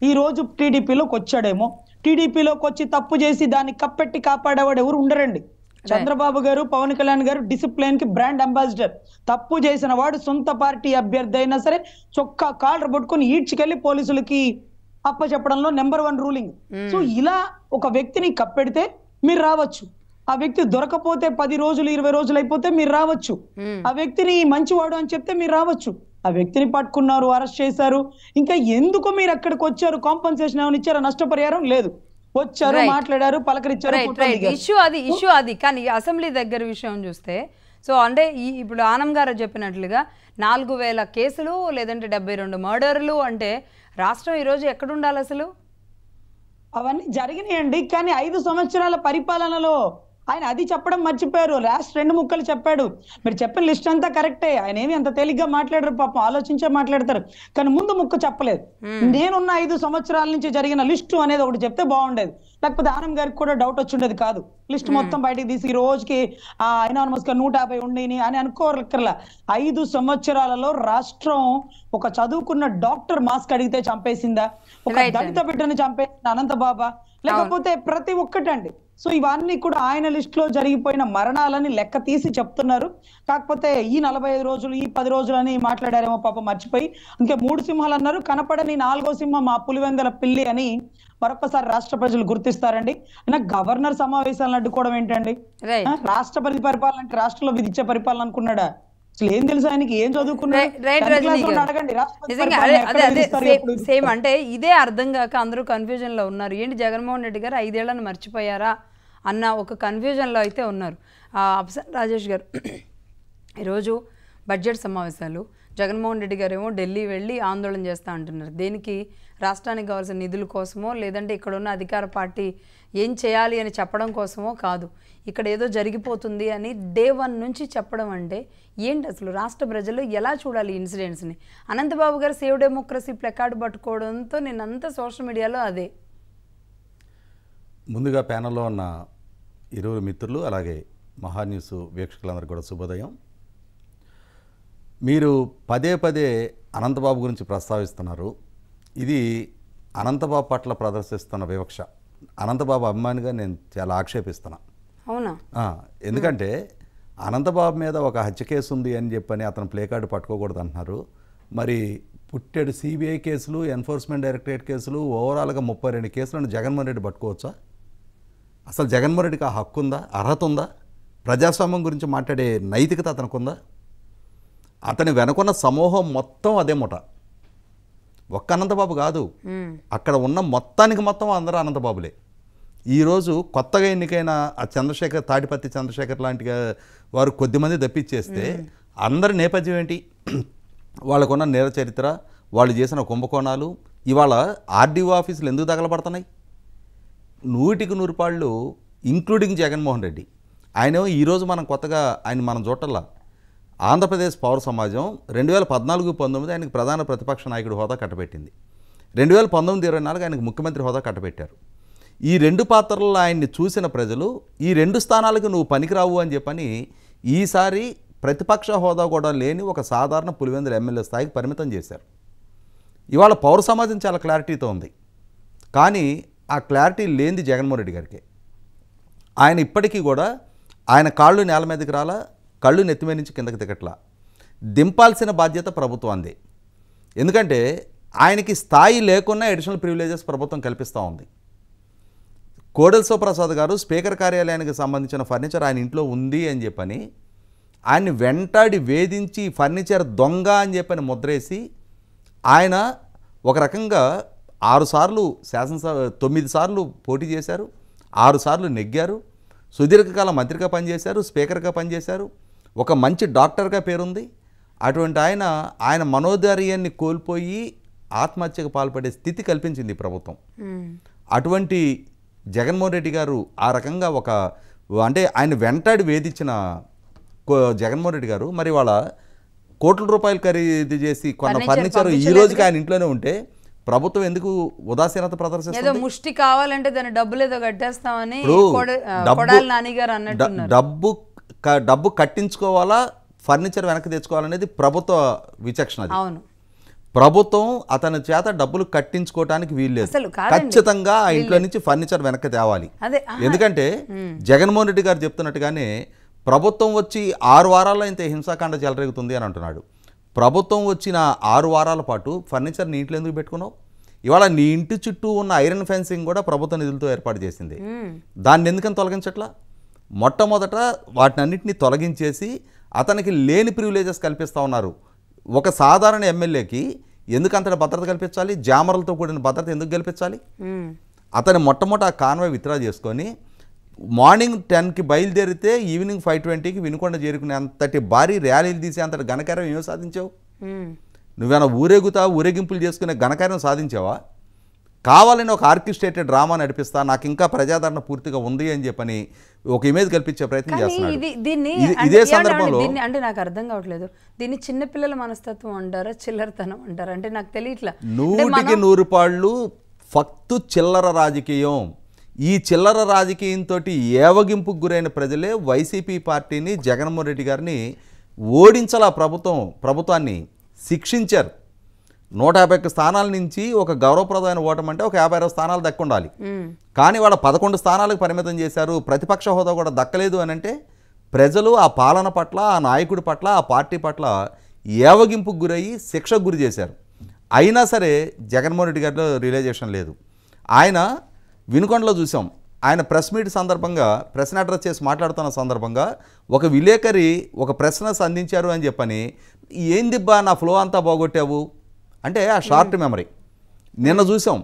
ఈ రోజు టీడీపీలోకి వచ్చాడేమో, టీడీపీలోకి వచ్చి తప్పు చేసి దాన్ని కప్పెట్టి కాపాడేవాడు ఎవరు ఉండరండి. చంద్రబాబు గారు, పవన్ కళ్యాణ్ గారు డిసిప్లిన్ కి బ్రాండ్ అంబాసిడర్. తప్పు చేసిన వాడు సొంత పార్టీ అభ్యర్థి అయినా సరే చొక్కా కాలర్ పట్టుకొని ఈడ్చుకెళ్లి పోలీసులకి అప్పచెప్పడంలో నెంబర్ 1 రూలింగ్. సో ఇలా ఒక వ్యక్తిని కప్పెడితే మీరు రావచ్చు, ఆ వ్యక్తి దొరకపోతే 10 రోజులు 20 రోజులు అయిపోతే మీరు రావచ్చు. ఆ వ్యక్తిని మంచివాడు అని చెప్తే మీరు రావచ్చు. ఆ వ్యక్తిని పట్టుకున్నారు, అరెస్ట్ చేశారు. ఇంకా ఎందుకు మీరు అక్కడికి వచ్చారు? కాంపన్సేషన్ ఏమైనా ఇచ్చారా? నష్టపరిహారం లేదు. వచ్చారు, మాట్లాడారు, పలకరించారు. ఇష్యూ అది. కానీ అసెంబ్లీ దగ్గర విషయం చూస్తే సో అంటే ఇప్పుడు ఆనం గారు చెప్పినట్లుగా 4000 కేసులు లేదంటే 72 మర్డర్లు అంటే రాష్ట్రం ఈరోజు ఎక్కడుండాలి అసలు? అవన్నీ జరిగినాయండి. కానీ 5 సంవత్సరాల పరిపాలనలో ఆయన అది చెప్పడం మర్చిపోయారు. లాస్ట్ 2 ముక్కలు చెప్పాడు. మీరు చెప్పిన లిస్ట్ అంతా కరెక్టే. ఆయన ఏమి అంత తేలిగ్గా మాట్లాడరు, పాపం ఆలోచించే మాట్లాడతారు. కానీ ముందు ముక్క చెప్పలేదు. నేనున్న 5 సంవత్సరాల నుంచి జరిగిన లిస్టు అనేది ఒకటి చెప్తే బాగుండేది. లేకపోతే ఆనం గారికి కూడా డౌట్ వచ్చి ఉండేది కాదు. లిస్ట్ మొత్తం బయటకు తీసి ఈ రోజుకి ఎనానమస్ గా 150 ఉండేని అని అనుకోరక్కర్లా. 5 సంవత్సరాలలో రాష్ట్రం ఒక చదువుకున్న డాక్టర్ మాస్క్ అడిగితే చంపేసిందా? ఒక దళిత బిడ్డని చంపేసిందా అనంతబాబా? లేకపోతే ప్రతి ఒక్కటండి. సో ఇవన్నీ కూడా ఆయన లిస్ట్ లో జరిగిపోయిన మరణాలని లెక్క తీసి చెప్తున్నారు. కాకపోతే ఈ 45 రోజులు ఈ 10 రోజులు అని మాట్లాడారేమో పాపం మర్చిపోయి. ఇంకే 3 సింహాలు అన్నారు. కనపడని 4వ సింహం మా పులివెందల పిల్లి అని మరొకసారి రాష్ట్ర ప్రజలు గుర్తిస్తారండి. అయినా గవర్నర్ సమావేశాలను అడ్డుకోవడం ఏంటండి? రాష్ట్రపతి పరిపాలన అంటే రాష్ట్రంలో విధించే పరిపాలన అనుకున్నాడా? అసలు ఏం తెలుసు ఆయనకి? ఏం చదువుకున్నాడు? అడగండి. సేమ్ అంటే ఇదే అర్థం కాక అందరూ కన్ఫ్యూజన్ లో ఉన్నారు. ఏంటి జగన్మోహన్ రెడ్డి గారు 5 ఏళ్లను మర్చిపోయారా అన్న ఒక కన్ఫ్యూజన్ లో అయితే ఉన్నారు. అప్సన్ రాజేష్ గారు ఈరోజు బడ్జెట్ సమావేశాలు, జగన్మోహన్ రెడ్డి గారు ఏమో ఢిల్లీ వెళ్ళి ఆందోళన చేస్తా అంటున్నారు. దేనికి? రాష్ట్రానికి కావాల్సిన నిధుల కోసమో లేదంటే ఇక్కడ ఉన్న అధికార పార్టీ ఏం చేయాలి అని చెప్పడం కోసమో కాదు. ఇక్కడ ఏదో జరిగిపోతుంది అని డే 1 నుంచి చెప్పడం అంటే ఏంటి అసలు? రాష్ట్ర ప్రజలు ఎలా చూడాలి ఈ ఇన్సిడెంట్స్ని? అనంతబాబు గారు సేవ్ డెమోక్రసీ ప్లకార్డు పట్టుకోవడంతో నేనంతా సోషల్ మీడియాలో అదే. ముందుగా ప్యానల్లో ఉన్న ఇరువురు మిత్రులు అలాగే మహాన్యూస్ వీక్షకులందరికీ కూడా శుభోదయం. మీరు పదే పదే అనంతబాబు గురించి ప్రస్తావిస్తున్నారు. ఇది అనంతబాబు పట్ల ప్రదర్శిస్తున్న వివక్ష. అనంతబాబు అభిమానిగా నేను చాలా ఆక్షేపిస్తున్నా. అవునా? ఎందుకంటే అనంతబాబు మీద ఒక హత్య కేసు ఉంది అని చెప్పని అతను ప్లే కార్డు పట్టుకోకూడదు అంటున్నారు. మరి పుట్టెడు సిబిఐ కేసులు, ఎన్ఫోర్స్మెంట్ డైరెక్టరేట్ కేసులు, ఓవరాల్గా 32 కేసులను జగన్మోహన్ రెడ్డి పట్టుకోవచ్చా? అసలు జగన్మోహన్ రెడ్డికి ఆ హక్కు ఉందా? అర్హత ఉందా? ప్రజాస్వామ్యం గురించి మాట్లాడే నైతికత అతనికి ఉందా? అతని వెనుకున్న సమూహం మొత్తం అదే ముఠ. ఒక్క అనంతబాబు కాదు, అక్కడ ఉన్న మొత్తం అందరూ అనంతబాబులే. ఈరోజు కొత్తగా ఎన్నికైన ఆ చంద్రశేఖర్, తాడిపత్రి చంద్రశేఖర్ లాంటి వారు కొద్దిమంది తప్పించేస్తే అందరి నేపథ్యం ఏంటి? వాళ్ళకున్న నేర చరిత్ర, వాళ్ళు చేసిన కుంభకోణాలు ఇవాళ ఆర్డీఓ ఆఫీసులు ఎందుకు తగలబడుతున్నాయి? 100కి 100 పాళ్ళు, ఇంక్లూడింగ్ జగన్మోహన్ రెడ్డి. ఆయన ఈరోజు మనం కొత్తగా మనం చూడటల్లా. ఆంధ్రప్రదేశ్ పౌర సమాజం 2014-19 ఆయనకు ప్రధాన ప్రతిపక్ష నాయకుడి హోదా కట్టబెట్టింది. 2019-24 ఆయనకు ముఖ్యమంత్రి హోదా కట్టబెట్టారు. ఈ 2 పాత్రల్లో ఆయన్ని చూసిన ప్రజలు ఈ 2 స్థానాలకు నువ్వు పనికిరావు అని చెప్పని ఈసారి ప్రతిపక్ష హోదా కూడా లేని ఒక సాధారణ పులివెందుల ఎమ్మెల్యే స్థాయికి పరిమితం చేశారు. ఇవాళ పౌర సమాజం చాలా క్లారిటీతో ఉంది. కానీ ఆ క్లారిటీ లేనిది జగన్మోహన్ రెడ్డి గారికి. ఆయన ఇప్పటికీ కూడా ఆయన కాళ్ళు నేల మీదకి రాలా, కళ్ళు నెత్తిమీద నుంచి కిందకి దిగట్లా. దింపాల్సిన బాధ్యత ప్రభుత్వాందే. ఎందుకంటే ఆయనకి స్థాయి లేకున్నా అడిషనల్ ప్రివిలేజెస్ ప్రభుత్వం కల్పిస్తూ ఉంది. కోడెల శివప్రసాద్ గారు స్పీకర్ కార్యాలయానికి సంబంధించిన ఫర్నిచర్ ఆయన ఇంట్లో ఉంది అని చెప్పని ఆయన్ని వెంటాడి వేధించి ఫర్నిచర్ దొంగ అని చెప్పని ముద్రేసి ఆయన ఒక రకంగా 6 సార్లు శాసనసభ 9 సార్లు పోటీ చేశారు, 6 సార్లు నెగ్గారు, సుదీర్ఘకాలం మంత్రిగా పనిచేశారు, స్పీకర్గా పనిచేశారు, ఒక మంచి డాక్టర్గా పేరుంది. అటువంటి ఆయన మనోధైర్యాన్ని కోల్పోయి ఆత్మహత్యకు పాల్పడే స్థితి కల్పించింది ప్రభుత్వం. అటువంటి జగన్మోహన్ రెడ్డి గారు ఆ రకంగా అంటే ఆయన వెంటాడి వేధించిన జగన్మోహన్ రెడ్డి గారు మరి వాళ్ళ కోట్ల రూపాయలు ఖరీదు చేసి కొన్న ఫర్నిచర్ ఈ రోజుకి ఆయన ఇంట్లోనే ఉంటే ప్రభుత్వం ఎందుకు ఉదాసీనత ప్రదర్శిస్తుంది? ముష్టి కావాలంటే దాని డబ్బులు ఏదో కట్టేస్తామని డబ్బు కట్టించుకోవాలా, ఫర్నిచర్ వెనక్కి తెచ్చుకోవాలనేది ప్రభుత్వ విచక్షణ. అవును, ప్రభుత్వం అతని చేత డబ్బులు కట్టించుకోవడానికి వీల్లేదు. ఖచ్చితంగా ఆ ఇంట్లో నుంచి ఫర్నిచర్ వెనక్కి తేవాలి. ఎందుకంటే జగన్మోహన్ రెడ్డి గారు చెప్తున్నట్టుగానే ప్రభుత్వం వచ్చి 6 వారాల్లో ఇంత హింసాకాండ చెలరేగుతుంది అని అంటున్నాడు. ప్రభుత్వం వచ్చిన 6 వారాల పాటు ఫర్నిచర్ నీ ఇంట్లో ఎందుకు పెట్టుకున్నావు? ఇవాళ నీ ఇంటి చుట్టూ ఉన్న ఐరన్ ఫెన్సింగ్ కూడా ప్రభుత్వ నిధులతో ఏర్పాటు చేసింది. దాన్ని ఎందుకని తొలగించట్లా? మొట్టమొదట వాటినన్నింటినీ తొలగించేసి అతనికి లేని ప్రివిలేజెస్ కల్పిస్తూ ఉన్నారు. ఒక సాధారణ ఎమ్మెల్యేకి ఎందుకు అంతటి భద్రత కల్పించాలి? జామర్లతో కూడిన భద్రత ఎందుకు కల్పించాలి? అతను మొట్టమొదట ఆ కాన్వాయ్ విత్డ్రా చేసుకొని మార్నింగ్ 10కి బయలుదేరితే ఈవినింగ్ 5:20కి వినుకొండ చేరుకునే అంతటి భారీ ర్యాలీలు తీసే అంతటి ఘనకార్యం ఏం సాధించావు? నువ్వేనా ఊరేగింపులు చేసుకునే ఘనకార్యం సాధించావా? కావాలని ఒక ఆర్కెస్ట్రేటెడ్ డ్రామా నడిపిస్తా, నాకు ఇంకా ప్రజాదరణ పూర్తిగా ఉంది అని చెప్పని ఒక ఇమేజ్ కల్పించే ప్రయత్నం చేస్తున్నాడు. ఇదే సందర్భంలో అంటే నాకు అర్థం కావట్లేదు, దీన్ని చిన్నపిల్లల మనస్తత్వం అంటారా, చిల్లరతనం అంటారా? అంటే నాకు తెలియట్లా. 100కి 100 ఫక్తు చిల్లర రాజకీయం. ఈ చిల్లర రాజకీయంతో ఏవగింపుకు గురైన ప్రజలే వైసీపీ పార్టీని, జగన్మోహన్ రెడ్డి గారిని ఓడించాల ప్రభుత్వాన్ని శిక్షించారు. 150 స్థానాల నుంచి ఒక గౌరవప్రదమైన ఓటమి అంటే ఒక 56 స్థానాలు దక్కుండాలి. కానీ వాళ్ళ 11 స్థానాలకు పరిమితం చేశారు. ప్రతిపక్ష హోదా కూడా దక్కలేదు అని అంటే ప్రజలు ఆ పాలన పట్ల, ఆ నాయకుడి పట్ల, ఆ పార్టీ పట్ల ఏవగింపుకు గురయ్యి శిక్షకు గురి చేశారు. అయినా సరే జగన్మోహన్ రెడ్డి గారిలో రియలైజేషన్ లేదు. ఆయన వినుకొండలో చూసాం, ఆయన ప్రెస్ మీట్ సందర్భంగా ప్రశ్న అడ్రస్ చేసి మాట్లాడుతున్న సందర్భంగా ఒక విలేకరి ఒక ప్రశ్న సంధించారు అని చెప్పని, ఏందిబ్బా నా ఫ్లో అంతా బాగొట్టావు అంటే ఆ షార్ట్ మెమరీ. నిన్న చూసాం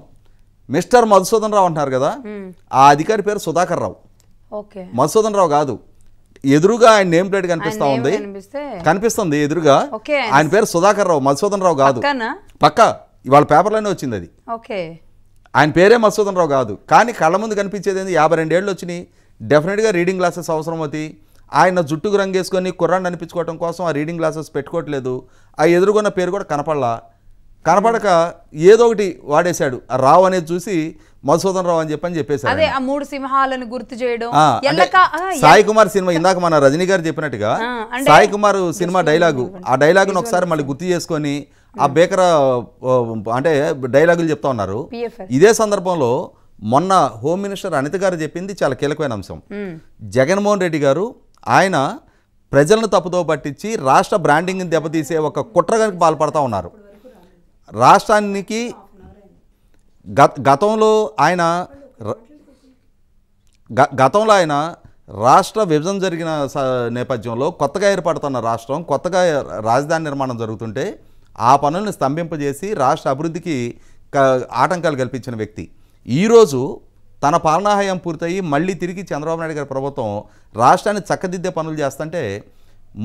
మిస్టర్ మధుసూదన్ రావు అంటున్నారు కదా, ఆ అధికారి పేరు సుధాకర్ రావు, మధుసూదన్ రావు కాదు. ఎదురుగా ఆయన నేమ్ ప్లేట్ కనిపిస్తుంది ఎదురుగా, ఆయన పేరు సుధాకర్ రావు, మధుసూదన్ రావు కాదు. పక్క ఇవాళ పేపర్లోనే వచ్చింది అది. ఆయన పేరే మధుసూదన్ రావు కాదు. కానీ కళ్ళ ముందు కనిపించేది ఏంది, 52 ఏళ్ళు వచ్చినాయి, డెఫినెట్గా రీడింగ్ గ్లాసెస్ అవసరం అవుతాయి. ఆయన జుట్టుకు రంగేసుకొని కుర్రాన్ని అనిపించుకోవడం కోసం ఆ రీడింగ్ గ్లాసెస్ పెట్టుకోవట్లేదు. ఆ ఎదురుకున్న పేరు కూడా కనపడక ఏదో ఒకటి వాడేశాడు. ఆ రావు అనేది చూసి మధుసూదన్ రావు అని చెప్పేశారు. అదే ఆ 3 సింహాలను గుర్తు చేయడం. సాయి కుమార్ సినిమా ఇందాక మన రజనీ గారు చెప్పినట్టుగా సాయి కుమార్ సినిమా డైలాగు, ఆ డైలాగును ఒకసారి మళ్ళీ గుర్తు చేసుకొని ఆ బేకర అంటే డైలాగులు చెప్తా ఉన్నారు. ఇదే సందర్భంలో మొన్న హోమ్ మినిస్టర్ అనిత గారు చెప్పింది చాలా కీలకమైన అంశం. జగన్మోహన్ రెడ్డి గారు ఆయన ప్రజలను తప్పుదో పట్టించి రాష్ట్ర బ్రాండింగ్ని దెబ్బతీసే ఒక కుట్రగానికి పాల్పడతా ఉన్నారు. రాష్ట్రానికి గతంలో ఆయన రాష్ట్ర విభజన జరిగిన నేపథ్యంలో కొత్తగా ఏర్పడుతున్న రాష్ట్రం, కొత్తగా రాజధాని నిర్మాణం జరుగుతుంటే ఆ పనులను స్తంభింపజేసి రాష్ట్ర అభివృద్ధికి ఆటంకాలు కల్పించిన వ్యక్తి. ఈరోజు తన పాలనాహయం పూర్తయి మళ్ళీ తిరిగి చంద్రబాబు నాయుడు గారి ప్రభుత్వం రాష్ట్రాన్ని చక్కదిద్దే పనులు చేస్తుంటే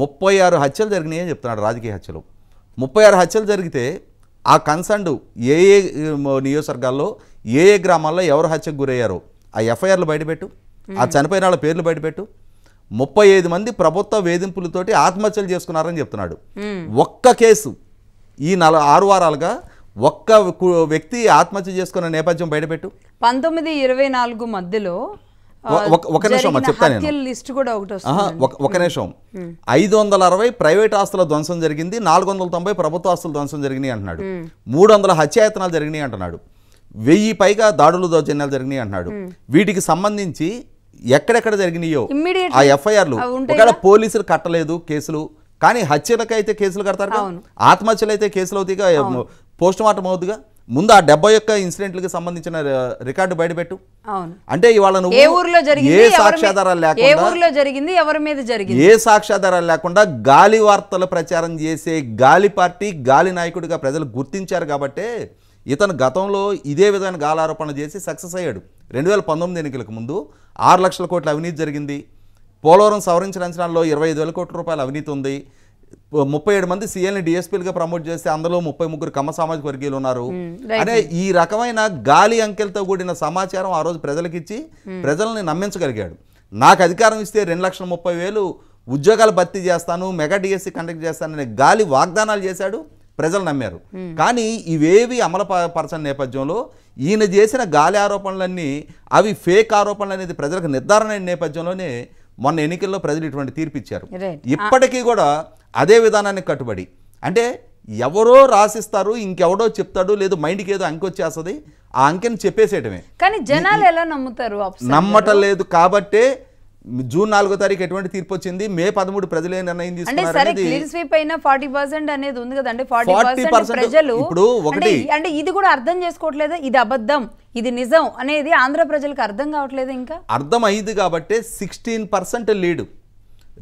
36 హత్యలు జరిగినాయి అని చెప్తున్నాడు. రాజకీయ హత్యలు 36 హత్యలు జరిగితే ఆ కన్సర్న్డ్ ఏ నియోజకవర్గాల్లో ఏ గ్రామాల్లో ఎవరు హత్యకు గురయ్యారో ఆ ఎఫ్ఐఆర్లు బయటపెట్టు, ఆ చనిపోయిన వాళ్ళ పేర్లు బయటపెట్టు. 35 మంది ప్రభుత్వ వేధింపులతోటి ఆత్మహత్యలు చేసుకున్నారని చెప్తున్నాడు. ఒక్క కేసు ఈ 6 వారాలుగా ఒక్క వ్యక్తి ఆత్మహత్య చేసుకున్న నేపథ్యం బయటపెట్టు. 19-24 మధ్యలో ఒక నిమిషం చెప్తాను ఒక నిమిషం. 560 ప్రైవేట్ ఆస్తుల ధ్వంసం జరిగింది, 490 ప్రభుత్వ ఆస్తుల ధ్వంసం జరిగినాయి అంటున్నాడు. 300 హత్యాయత్నాలు జరిగినాయి అంటున్నాడు. 1000 పైగా దాడులు దౌర్జన్యాలు జరిగినాయి అంటున్నాడు. వీటికి సంబంధించి ఎక్కడెక్కడ జరిగినాయో ఆ ఎఫ్ఐఆర్లు ఒకవేళ పోలీసులు కట్టలేదు కేసులు, కానీ హత్యలకైతే కేసులు కడతారు, ఆత్మహత్యలు అయితే కేసులు అవుతాయిగా, పోస్ట్ మార్టం అవుతుందిగా. ముందు ఆ 71 ఇన్సిడెంట్లకు సంబంధించిన రికార్డు బయటపెట్టు. అంటే ఇవాళ నువ్వు ఏ సాక్ష్యాధారాలు లేకుండా గాలి వార్తల ప్రచారం చేసే గాలి పార్టీ, గాలి నాయకుడిగా ప్రజలు గుర్తించారు కాబట్టే ఇతను గతంలో ఇదే విధమైన గాలి ఆరోపణలు చేసి సక్సెస్ అయ్యాడు. 2019 ఎన్నికలకు ముందు 6 లక్షల కోట్ల అవినీతి జరిగింది. పోలవరం సవరించిన అంచనాల్లో 25,000 కోట్ల రూపాయల అవినీతి ఉంది. 37 మంది సీఎల్ని డిఎస్పీలుగా ప్రమోట్ చేస్తే అందులో 33 కమ్మ సామాజిక వర్గీయులు ఉన్నారు. అనే ఈ రకమైన గాలి అంకెలతో కూడిన సమాచారం ఆ రోజు ప్రజలకిచ్చి ప్రజల్ని నమ్మించగలిగాడు. నాకు అధికారం ఇస్తే 2,30,000 ఉద్యోగాలు భర్తీ చేస్తాను, మెగా డిఎస్సీ కండక్ట్ చేస్తాననే గాలి వాగ్దానాలు చేశాడు, ప్రజలు నమ్మారు. కానీ ఇవేవి అమలుపరచని నేపథ్యంలో ఈయన చేసిన గాలి ఆరోపణలన్నీ అవి ఫేక్ ఆరోపణలు అనేది ప్రజలకు నిర్ధారణ అయిన నేపథ్యంలోనే మొన్న ఎన్నికల్లో ప్రజలు ఇటువంటి తీర్పు ఇచ్చారు. ఇప్పటికీ కూడా అదే విధానానికి కట్టుబడి, అంటే ఎవరో రాసిస్తారు, ఇంకెవడో చెప్తాడు, లేదు మైండ్కి ఏదో అంకె వచ్చేస్తుంది, ఆ అంకెని చెప్పేసేయటమే. కానీ జనాలు ఎలా నమ్ముతారు? నమ్మటం లేదు కాబట్టే జూన్ 4వ తారీఖు ఎటువంటి తీర్పు వచ్చింది, మే 13 ప్రజలే నిర్ణయం తీసుకున్నారు. ఇది కూడా అర్థం చేసుకోవట్లేదా? ఇది అబద్ధం, ఇది నిజం అనేది ఆంధ్ర ప్రజలకు అర్థం కావట్లేదు. ఇంకా అర్థమైంది కాబట్టి 16% లీడు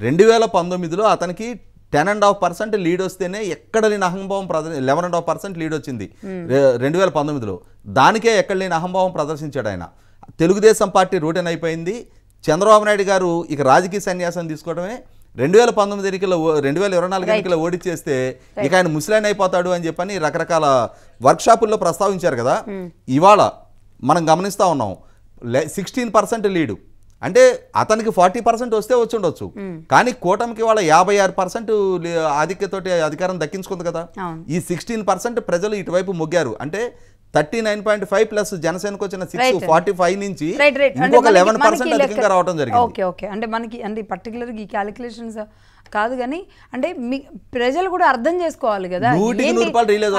2019లో అతనికి 10.5% లీడ్ వస్తేనే ఎక్కడ లేని అహంభావం 11.5% లీడ్ వచ్చింది 2019లో. దానికే ఎక్కడ లేని అహంభావం ప్రదర్శించాడు ఆయన. తెలుగుదేశం పార్టీ రూటెన్ అయిపోయింది. చంద్రబాబు నాయుడు గారు ఇక రాజకీయ సన్యాసం తీసుకోవడమే. 2019 ఎన్నికల్లో 2024 ఎన్నికల్లో ఓడిచేస్తే ఇక ఆయన ముసలాయన అయిపోతాడు అని చెప్పని రకరకాల వర్క్షాపుల్లో ప్రస్తావించారు కదా. ఇవాళ మనం గమనిస్తూ ఉన్నాం 16% లీడు అంటే అతనికి 40% వస్తే వచ్చి ఉండొచ్చు. కానీ కూటమికి వాళ్ళ 56% ఆధిక్యతోటి అధికారం దక్కించుకుంది కదా. ఈ 16% ప్రజలు ఇటువైపు మొగ్గారు. అంటే 39.5 ప్లస్ జనసేనకు వచ్చిన 645 నుంచి ఇంకొక 11% అధికంగా రావడం జరిగింది. ఓకే ఓకే అంటే మనకి అంటే పర్టికులర్గా ఈ క్యాలిక్యులేషన్స్ కాదు కానీ అంటే ప్రజలు కూడా అర్థం చేసుకోవాలి కదా.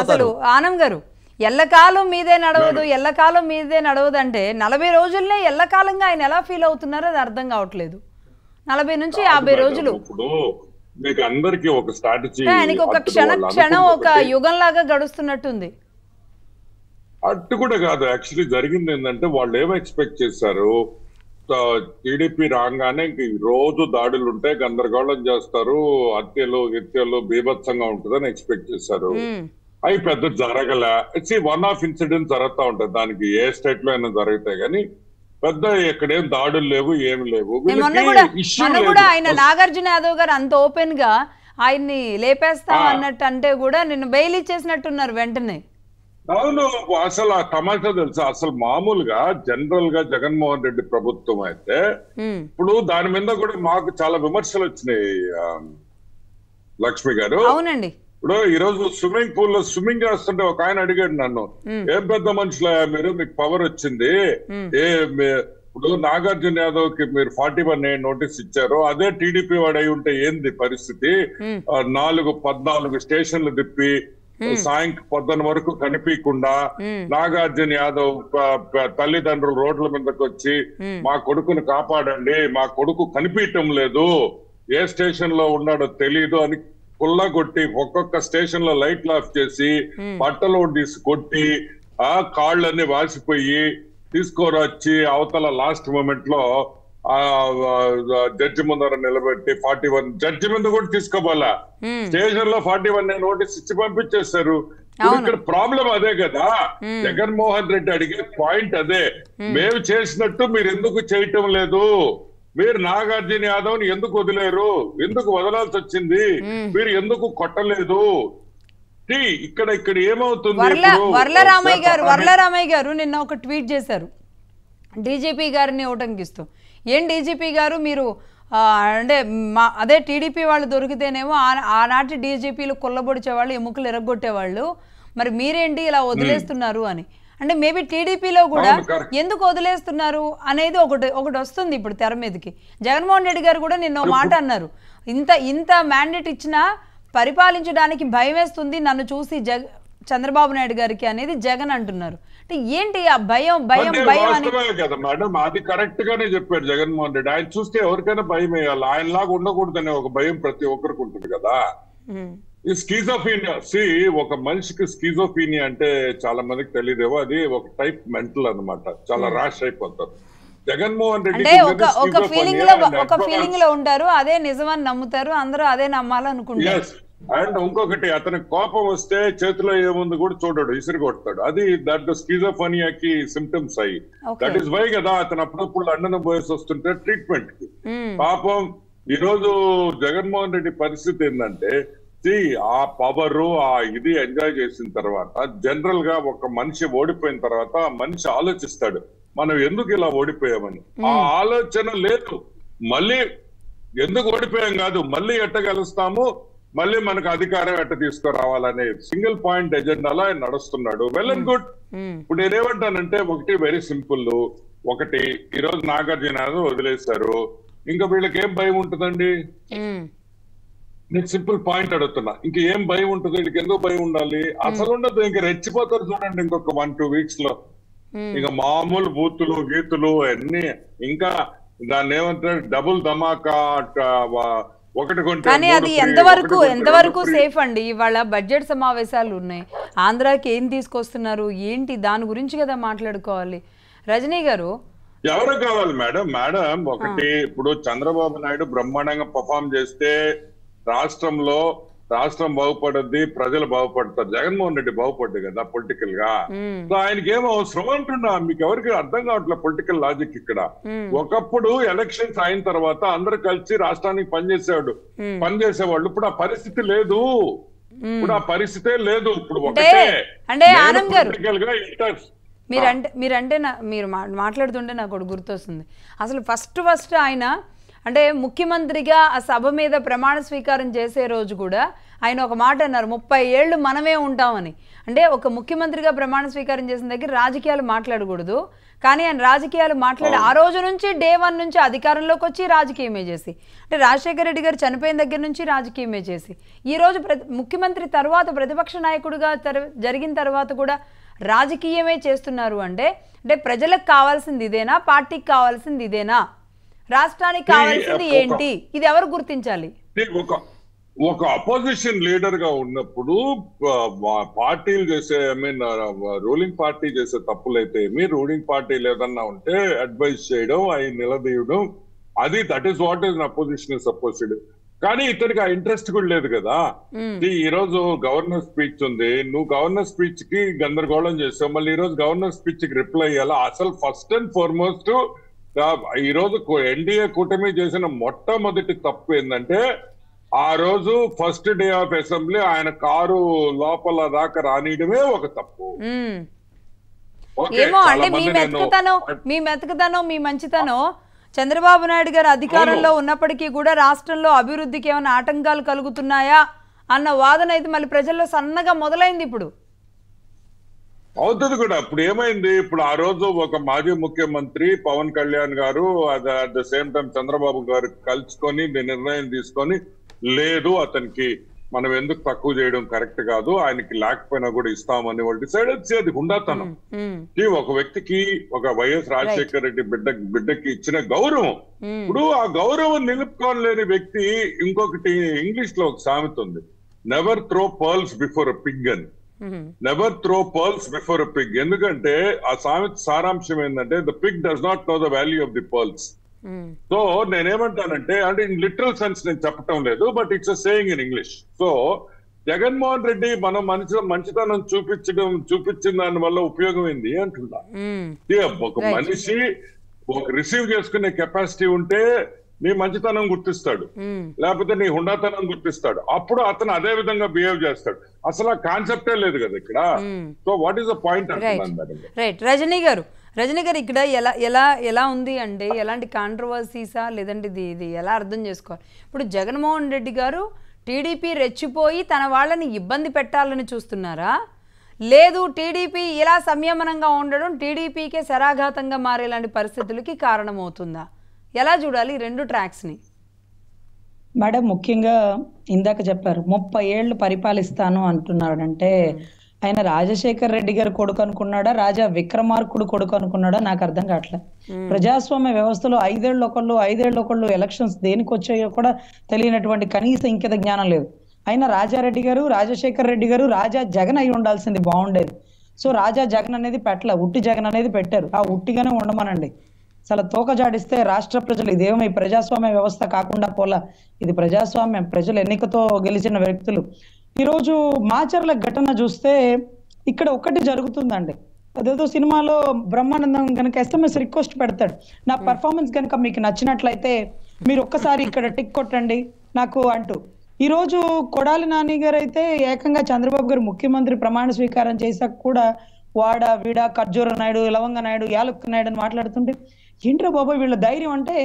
అసలు ఆనం గారు ఎల్లకాలం మీదే నడవదు అంటే 40 రోజులనే ఎల్లకాలంగా ఆయన ఎలా ఫీల్ అవుతున్నారో అది అర్థం కావట్లేదు. 40 నుంచి 50 రోజులు మీకు అందరికీ ఒక స్ట్రాటజీ, ఆయనకి ఒక క్షణం ఒక యుగంలాగా గడుస్తున్నట్టుంది. అట్టు కూడా కాదు. యాక్చువల్లీ జరిగింది ఏంటంటే వాళ్ళు ఏమో ఎక్స్పెక్ట్ చేశారు, టీడీపీ రాగానే రోజు దాడులు ఉంటాయి, గందరగోళం చేస్తారు, హత్యలు బీభత్సంగా ఉంటుందని ఎక్స్పెక్ట్ చేశారు. అవి పెద్ద జరగల. వన్ ఆఫ్ ఇన్సిడెంట్ జరుగుతూ ఉంటుంది, దానికి ఏ స్టేట్ లో అయినా జరుగుతాయి కానీ పెద్ద ఎక్కడేం దాడులు లేవు, ఏమి లేవు. ఆయన నాగార్జున యాదవ్ గారు అంత ఓపెన్ గా ఆయన్ని లేపేస్తాం అన్నట్టు అంటే కూడా నిన్ను బెయిల్ ఇచ్చేసినట్టున్నారు వెంటనే. అవును, అసలు ఆ తమాషా తెలుసా, అసలు మామూలుగా జనరల్ గా జగన్మోహన్ రెడ్డి ప్రభుత్వం అయితే ఇప్పుడు దాని మీద కూడా మాకు చాలా విమర్శలు వచ్చినాయి లక్ష్మి గారు. అవునండి. ఇప్పుడు ఈ రోజు స్విమ్మింగ్ పూల్ లో స్విమ్మింగ్ చేస్తుంటే ఒక ఆయన అడిగాడు నన్ను, ఏం పెద్ద మనుషులు మీరు, మీకు పవర్ వచ్చింది, ఇప్పుడు నాగార్జున యాదవ్ కి మీరు 41A నోటీస్ ఇచ్చారు, అదే టీడీపీ వాడు అయి ఉంటే ఏంది పరిస్థితి, 14 స్టేషన్లు తిప్పి పొద్దున వరకు కనిపించకుండా నాగార్జున యాదవ్ తల్లిదండ్రులు రోడ్ల మీదకి వచ్చి మా కొడుకును కాపాడండి, మా కొడుకు కనిపించటం లేదు, ఏ స్టేషన్ లో ఉన్నాడో తెలియదు అని కొట్టి ఒక్కొక్క స్టేషన్ లో లైట్లు ఆఫ్ చేసి బట్టలు తీసి కొట్టి కాళ్ళన్నీ వాసిపోయి తీసుకొని అవతల లాస్ట్ మూమెంట్ లో జడ్జి ముందర నిలబెట్టి 41 జడ్జి ముందు కూడా తీసుకోవాలా, స్టేషన్ లో 41A నోటీస్ ఇచ్చి పంపించేస్తారు. ఇక్కడ ప్రాబ్లం అదే కదా. జగన్మోహన్ రెడ్డి అడిగే పాయింట్ అదే, మేము చేసినట్టు మీరు ఎందుకు చేయటం లేదు, మీరు నాగార్జున యాదవ్ ని ఎందుకు వదిలేరు, ఎందుకు వదలాల్సి వచ్చింది, మీరు ఎందుకు కొట్టలేదు. ఇక్కడ ఏమవుతుంది, వర్లరామయ్య గారు నిన్న ఒక ట్వీట్ చేశారు డీజీపీ గారిని ఉటంకిస్తూ. ఏం డీజీపీ గారు మీరు అంటే అదే టీడీపీ వాళ్ళు దొరికితేనేమో ఆనాటి డీజీపీలు కొల్లబొడిచేవాళ్ళు, ఎముకలు ఎరగొట్టేవాళ్ళు, మరి మీరేంటి ఇలా వదిలేస్తున్నారు అని. అంటే మేబీ టీడీపీలో కూడా ఎందుకు వదిలేస్తున్నారు అనేది ఒకటి వస్తుంది ఇప్పుడు తెర మీదకి. జగన్మోహన్ రెడ్డి గారు కూడా నిన్న మాట అన్నారు, ఇంత మ్యాండేట్ ఇచ్చినా పరిపాలించడానికి భయం వేస్తుంది నన్ను చూసి చంద్రబాబు నాయుడు గారికి అనేది జగన్ అంటున్నారు. అంటే ఏంటి ఆ భయం కదా మేడం, అది కరెక్ట్ గానే చెప్పారు జగన్మోహన్ రెడ్డి. ఆయన చూస్తే ఎవరికైనా భయం వేయాలి, ఆయనలాగా ఉండకూడదనే ఒక భయం ప్రతి ఒక్కరికి ఉంటుంది కదా. ఈ స్కీజోఫీనియా, ఒక మనిషికి స్కీజోఫీనియా అంటే చాలా మందికి తెలియదేమో, అది ఒక టైప్ మెంటల్ అన్నమాట, చాలా ర్యాష్ అయిపోతారు. జగన్మోహన్ రెడ్డి ఒక ఫీలింగ్ లో ఉంటారు, అదే నిజమని నమ్ముతారు, అందరూ అదే నమ్మాలనుకుంటారు. అండ్ ఇంకొకటి, అతనికి కోపం వస్తే చేతిలో ఏముంది కూడా చూడడు, ఇసురు కొడతాడు. అది దట్ స్కిజోఫోనియాకి సిమ్టమ్స్ అయ్యి, దట్ ఈస్ వై కదా అతను అప్పుడప్పుడు లండన్ పోయేసి వస్తుంటే ట్రీట్మెంట్ కి. పాపం ఈ రోజు జగన్మోహన్ రెడ్డి పరిస్థితి ఏంటంటే, ఆ పవర్ ఇది ఎంజాయ్ చేసిన తర్వాత జనరల్ గా ఒక మనిషి ఓడిపోయిన తర్వాత ఆ మనిషి ఆలోచిస్తాడు మనం ఎందుకు ఇలా ఓడిపోయామని. ఆ ఆలోచన లేదు, మళ్ళీ ఎందుకు ఓడిపోయాం కాదు, మళ్ళీ ఎట్ట గెలుస్తాము, మళ్ళీ మనకు అధికారం ఎట్ట తీసుకురావాలనే సింగిల్ పాయింట్ ఎజెండాలో ఆయన నడుస్తున్నాడు. Well and good. ఇప్పుడు నేనేమంటానంటే, ఒకటి వెరీ సింపుల్, ఒకటి ఈ రోజు నాగార్జున వదిలేశారు, ఇంకా వీళ్ళకి ఏం భయం ఉంటుందండి? నేను సింపుల్ పాయింట్ అడుగుతున్నా, ఇంక ఏం భయం ఉంటుంది వీళ్ళకి? ఎందుకు భయం ఉండాలి? అసలు ఉండదు, ఇంక రెచ్చిపోతారు చూడండి ఇంకొక 1-2 వీక్స్ లో. ఇంకా మామూలు బూతులు గీతులు అన్ని, ఇంకా దాన్ని ఏమంటారు డబుల్ ధమాకా, ఒకటి కొంటే. కానీ అది ఎంతవరకు సేఫ్ అండి? ఇవాళ బడ్జెట్ సమావేశాలు ఉన్నాయి, ఆంధ్రాకి ఏం తీసుకొస్తున్నారు ఏంటి, దాని గురించి కదా మాట్లాడుకోవాలి. రజనీ గారు, ఎవరు కావాలి మేడం ఒకటి, ఇప్పుడు చంద్రబాబు నాయుడు బ్రహ్మాండంగా పర్ఫామ్ చేస్తే రాష్ట్రం బాగుపడద్ది, ప్రజలు బాగుపడతారు. జగన్మోహన్ రెడ్డి బాగుపడ్డు కదా పొలిటికల్ గా. సో ఆయనకి ఏం అవసరం అంటున్నా, మీకు ఎవరికి అర్థం కావట్లేదు పొలిటికల్ లాజిక్ ఇక్కడ. ఒకప్పుడు ఎలక్షన్స్ అయిన తర్వాత అందరు కలిసి రాష్ట్రానికి పనిచేసేవాళ్ళు. ఇప్పుడు ఆ పరిస్థితి లేదు. ఇప్పుడు ఒకటే అంటే ఆనంద్ గారు, మీరు మాట్లాడుతుంటే నాకు ఒకటి గుర్తొస్తుంది. అసలు ఫస్ట్ ఆయన అంటే ముఖ్యమంత్రిగా ఆ సభ మీద ప్రమాణ స్వీకారం చేసే రోజు కూడా ఆయన ఒక మాట అన్నారు, 30 ఏళ్ళు మనమే ఉంటామని. అంటే ఒక ముఖ్యమంత్రిగా ప్రమాణ స్వీకారం చేసిన దగ్గర రాజకీయాలు మాట్లాడకూడదు, కానీ ఆయన రాజకీయాలు మాట్లాడి ఆ రోజు నుంచి డే 1 నుంచి అధికారంలోకి వచ్చి రాజకీయమే చేసి, అంటే రాజశేఖర రెడ్డి గారు చనిపోయిన దగ్గర నుంచి రాజకీయమే చేసి, ఈరోజు ముఖ్యమంత్రి తర్వాత ప్రతిపక్ష నాయకుడిగా జరిగిన తర్వాత కూడా రాజకీయమే చేస్తున్నారు. అంటే ప్రజలకు కావాల్సింది ఇదేనా, పార్టీకి కావాల్సింది ఇదేనా, రాష్ట్రానికి కావాల్సింది ఏంటి, ఇది ఎవరు గుర్తించాలి? ఒక అపోజిషన్ లీడర్ గా ఉన్నప్పుడు పార్టీలు చేసే రూలింగ్ పార్టీ చేసే తప్పులైతే రూలింగ్ పార్టీలు ఏదన్నా ఉంటే అడ్వైజ్ చేయడం, అవి నిలదీయడం, అది that is what is opposition supposed. కానీ ఇతనికి ఆ ఇంట్రెస్ట్ కూడా లేదు కదా. ఈ రోజు గవర్నర్ స్పీచ్ ఉంది, నువ్వు గవర్నర్ స్పీచ్ కి గందరగోళం చేసావు, మళ్ళీ ఈ రోజు గవర్నర్ స్పీచ్ కి రిప్లై అయ్యాలా? అసలు ఫస్ట్ అండ్ ఫార్మోస్ట్ ఈ రోజు ఎన్డీఏ కూటమి చేసిన మొట్టమొదటి తప్పు ఏంటంటే, ఆ రోజు ఫస్ట్ డే ఆఫ్ అసెంబ్లీ ఆయన కారు లోపల దాకా రానియడమే ఒక తప్పు. ఏమో అంటే మీ మెతకతనం మీ మంచితనం చంద్రబాబు నాయుడు గారు అధికారంలో ఉన్నప్పటికీ కూడా రాష్ట్రంలో అభివృద్ధికి ఏమైనా ఆటంకాలు కలుగుతున్నాయా అన్న వాదన అయితే మళ్ళీ ప్రజల్లో సన్నగా మొదలైంది. ఇప్పుడు అవుతుంది కూడా. ఇప్పుడు ఏమైంది, ఇప్పుడు ఆ రోజు ఒక మాజీ ముఖ్యమంత్రి పవన్ కళ్యాణ్ గారు at the same time Chandrababu గారు కలుసుకొని నిర్ణయం తీసుకొని, లేదు అతనికి మనం ఎందుకు తక్కువ చేయడం కరెక్ట్ కాదు, ఆయనకి లేకపోయినా కూడా ఇస్తామని వాళ్ళు డిసైడ్ వచ్చి, అది హుండాతనం. ఒక వ్యక్తికి, ఒక వైఎస్ రాజశేఖర రెడ్డి బిడ్డకి ఇచ్చిన గౌరవం. ఇప్పుడు ఆ గౌరవం నిలుపుకోలేని వ్యక్తి, ఇంకొకటి ఇంగ్లీష్ లో ఒక సామెత ఉంది, నెవర్ త్రో పర్ల్స్ బిఫోర్ అ పిగ్ అని. నెవర్ త్రో పర్ల్స్ బిఫోర్ అ పిగ్. ఎందుకంటే ఆ సామెత సారాంశం ఏంటంటే, the Pig does not know the value of the pearls. So నేనేమంటానంటే, అంటే ఇన్ లిటరల్ సెన్స్ నేను చెప్పటం లేదు, but it's a saying in English. So Jaganmohan Reddy మనం మంచితనం చూపించిన దాని వల్ల ఉపయోగం ఏంది అంటున్నా. ఒక మనిషి ఒక రిసీవ్ చేసుకునే కెపాసిటీ ఉంటే నీ మంచితనం గుర్తిస్తాడు, లేకపోతే నీ హుండాతనం గుర్తిస్తాడు, అప్పుడు అతను అదే విధంగా బిహేవ్ చేస్తాడు. అసలు ఆ కాన్సెప్టే లేదు కదా ఇక్కడ. So what is the point అంటున్నాను. రైట్. రజనీ గారు ఇక్కడ ఎలా ఉంది అంటే, ఎలాంటి కాంట్రవర్సీసా లేదంటే ఇది ఎలా అర్థం చేసుకోవాలి? ఇప్పుడు జగన్మోహన్ రెడ్డి గారు టీడీపీ రెచ్చిపోయి తన వాళ్ళని ఇబ్బంది పెట్టాలని చూస్తున్నారా, లేదు టీడీపీ ఇలా సంయమనంగా ఉండడం టీడీపీకే శరాఘాతంగా మారేలాంటి పరిస్థితులకి కారణమవుతుందా? ఎలా చూడాలి ఈ రెండు ట్రాక్స్ ని? మేడం, ముఖ్యంగా ఇందాక చెప్పారు 30 ఏళ్ళు పరిపాలిస్తాను అంటున్నాడంటే, ఆయన రాజశేఖర్ రెడ్డి గారు కొడుకు అనుకున్నాడా, రాజా విక్రమార్కుడు కొడుకు అనుకున్నాడా నాకు అర్థం కావట్లేదు. ప్రజాస్వామ్య వ్యవస్థలో 5 ఏళ్ళు ఒకళ్ళు ఎలక్షన్స్ దేనికి వచ్చాయో కూడా తెలియనటువంటి కనీస ఇంకిత జ్ఞానం లేదు. అయినా రాజారెడ్డి గారు, రాజశేఖర్ రెడ్డి గారు రాజా జగన్ అయి ఉండాల్సింది, బాగుండేది. సో రాజా జగన్ అనేది పెట్టలే, ఉట్టి జగన్ అనేది పెట్టారు. ఆ ఉట్టిగానే ఉండమనండి. అసలు తోక జాడిస్తే రాష్ట్ర ప్రజలు, ఇదేమో ఈ ప్రజాస్వామ్య వ్యవస్థ కాకుండా పోలా, ఇది ప్రజాస్వామ్యం, ప్రజలు ఎన్నికతో గెలిచిన వ్యక్తులు. ఈరోజు మాచర్ల ఘటన చూస్తే ఇక్కడ ఒకటి జరుగుతుందండి. అదేదో సినిమాలో బ్రహ్మానందం కనుక SMS రిక్వెస్ట్ పెడతాడు, నా పర్ఫార్మెన్స్ కనుక మీకు నచ్చినట్లయితే మీరు ఒక్కసారి ఇక్కడ టిక్ కొట్టండి నాకు అంటూ. ఈరోజు కొడాలి నాని గారు అయితే ఏకంగా చంద్రబాబు గారు ముఖ్యమంత్రి ప్రమాణ స్వీకారం చేశాక కూడా వాడ వీడ ఖర్జూర నాయుడు, లవంగ నాయుడు, యాలుక్క నాయుడు అని మాట్లాడుతుంటే, ఏంట్రా బాబు వీళ్ళ ధైర్యం అంటే,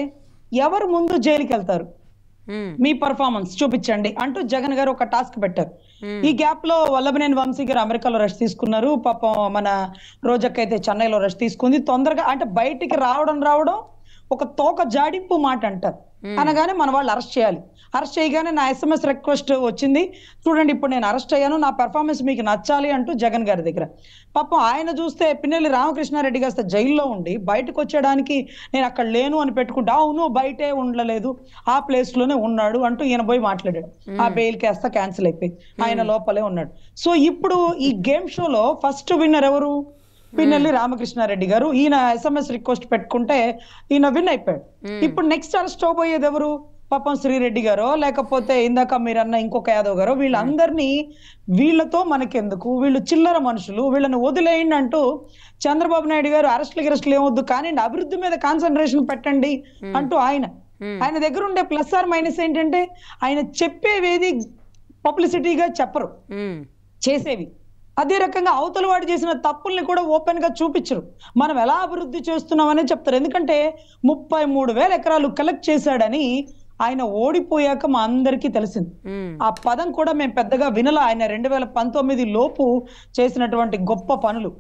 ఎవరు ముందు జైలుకి వెళ్తారు, మీ పర్ఫార్మెన్స్ చూపించండి అంటూ జగన్ గారు ఒక టాస్క్ పెట్టారు. ఈ గ్యాప్ లో వల్లభనేని వంశీ గారు అమెరికాలో రెస్ట్ తీసుకున్నారు, పాపం మన రోజక్క అయితే చెన్నైలో రెస్ట్ తీసుకుంది. తొందరగా అంటే బయటికి రావడం ఒక తోక జాడింపు మాట అంటారు. అనగానే మన వాళ్ళు అరెస్ట్ చేయాలి. అరెస్ట్ చేయగానే నా SMS రిక్వెస్ట్ వచ్చింది, చూడండి ఇప్పుడు నేను అరెస్ట్ అయ్యాను, నా పెర్ఫార్మెన్స్ మీకు నచ్చాలి అంటూ జగన్ గారి దగ్గర. పాపం ఆయన చూస్తే పిన్నెల్లి రామకృష్ణారెడ్డి గారు జైల్లో ఉండి బయటకు వచ్చేయడానికి నేను అక్కడ లేను అని పెట్టుకుంటే, అవును బయటే ఉండలేదు, ఆ ప్లేస్ లోనే ఉన్నాడు అంటూ ఈయన పోయి మాట్లాడాడు. ఆ బెయిల్ కేస్తా క్యాన్సిల్ అయిపోయింది, ఆయన లోపలే ఉన్నాడు. సో ఇప్పుడు ఈ గేమ్ షోలో ఫస్ట్ విన్నర్ ఎవరు? పిన్నెల్లి రామకృష్ణారెడ్డి గారు. ఈయన SMS రిక్వెస్ట్ పెట్టుకుంటే ఈయన విన్ అయిపోయాడు. ఇప్పుడు నెక్స్ట్ అరెస్ట్ అవబోయేది ఎవరు? పాపం శ్రీరెడ్డి గారో లేకపోతే ఇందాక మీరన్న ఇంకొక యాదవ్ గారో, వీళ్ళందరినీ వీళ్ళతో మనకెందుకు, వీళ్ళు చిల్లర మనుషులు, వీళ్ళని వదిలేయండి అంటూ చంద్రబాబు నాయుడు గారు అరెస్టులు ఏమొద్దు కానీ అభివృద్ధి మీద కాన్సన్ట్రేషన్ పెట్టండి అంటూ ఆయన దగ్గర ఉండే ప్లస్ ఆర్ మైనస్ ఏంటంటే ఆయన చెప్పేవేది పబ్లిసిటీగా చెప్పరు, చేసేవి. అదే రకంగా అవతల వాడు చేసిన తప్పుల్ని కూడా ఓపెన్ గా చూపించరు. మనం ఎలా అభివృద్ధి చేస్తున్నామని చెప్తారు. ఎందుకంటే 33,000 ఎకరాలు కలెక్ట్ చేశాడని ఆయన ఓడిపోయాక మా అందరికీ తెలిసింది. ఆ పదం కూడా మేము పెద్దగా వినలా. ఆయన 2019 లోపు చేసినటువంటి గొప్ప పనులు,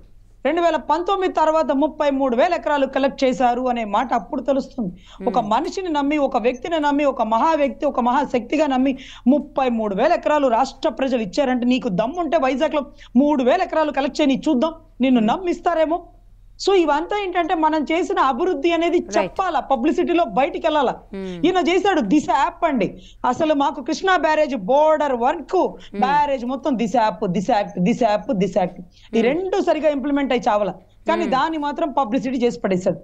2019 తర్వాత 33,000 ఎకరాలు కలెక్ట్ చేశారు అనే మాట అప్పుడు తెలుస్తుంది. ఒక మనిషిని నమ్మి, ఒక వ్యక్తిని నమ్మి, ఒక మహా వ్యక్తి, ఒక మహాశక్తిగా నమ్మి 33,000 ఎకరాలు రాష్ట్ర ప్రజలు ఇచ్చారంటే నీకు దమ్ముంటే వైజాగ్ లో 3,000 ఎకరాలు కలెక్ట్ చేయని చూద్దాం, నిన్ను నమ్మిస్తారేమో. సో ఇవంతా ఏంటంటే మనం చేసిన అభివృద్ధి అనేది చెప్పాలా, పబ్లిసిటీలో బయటికి వెళ్ళాలా. ఈయన చేశాడు దిశ యాప్ అండి. అసలు మాకు కృష్ణా బ్యారేజ్ బోర్డర్ వరకు బ్యారేజ్ మొత్తం దిశ యాప్ ఈ రెండు సరిగా ఇంప్లిమెంట్ అయి చావాల, కానీ దాన్ని మాత్రం పబ్లిసిటీ చేసి పడేశాడు.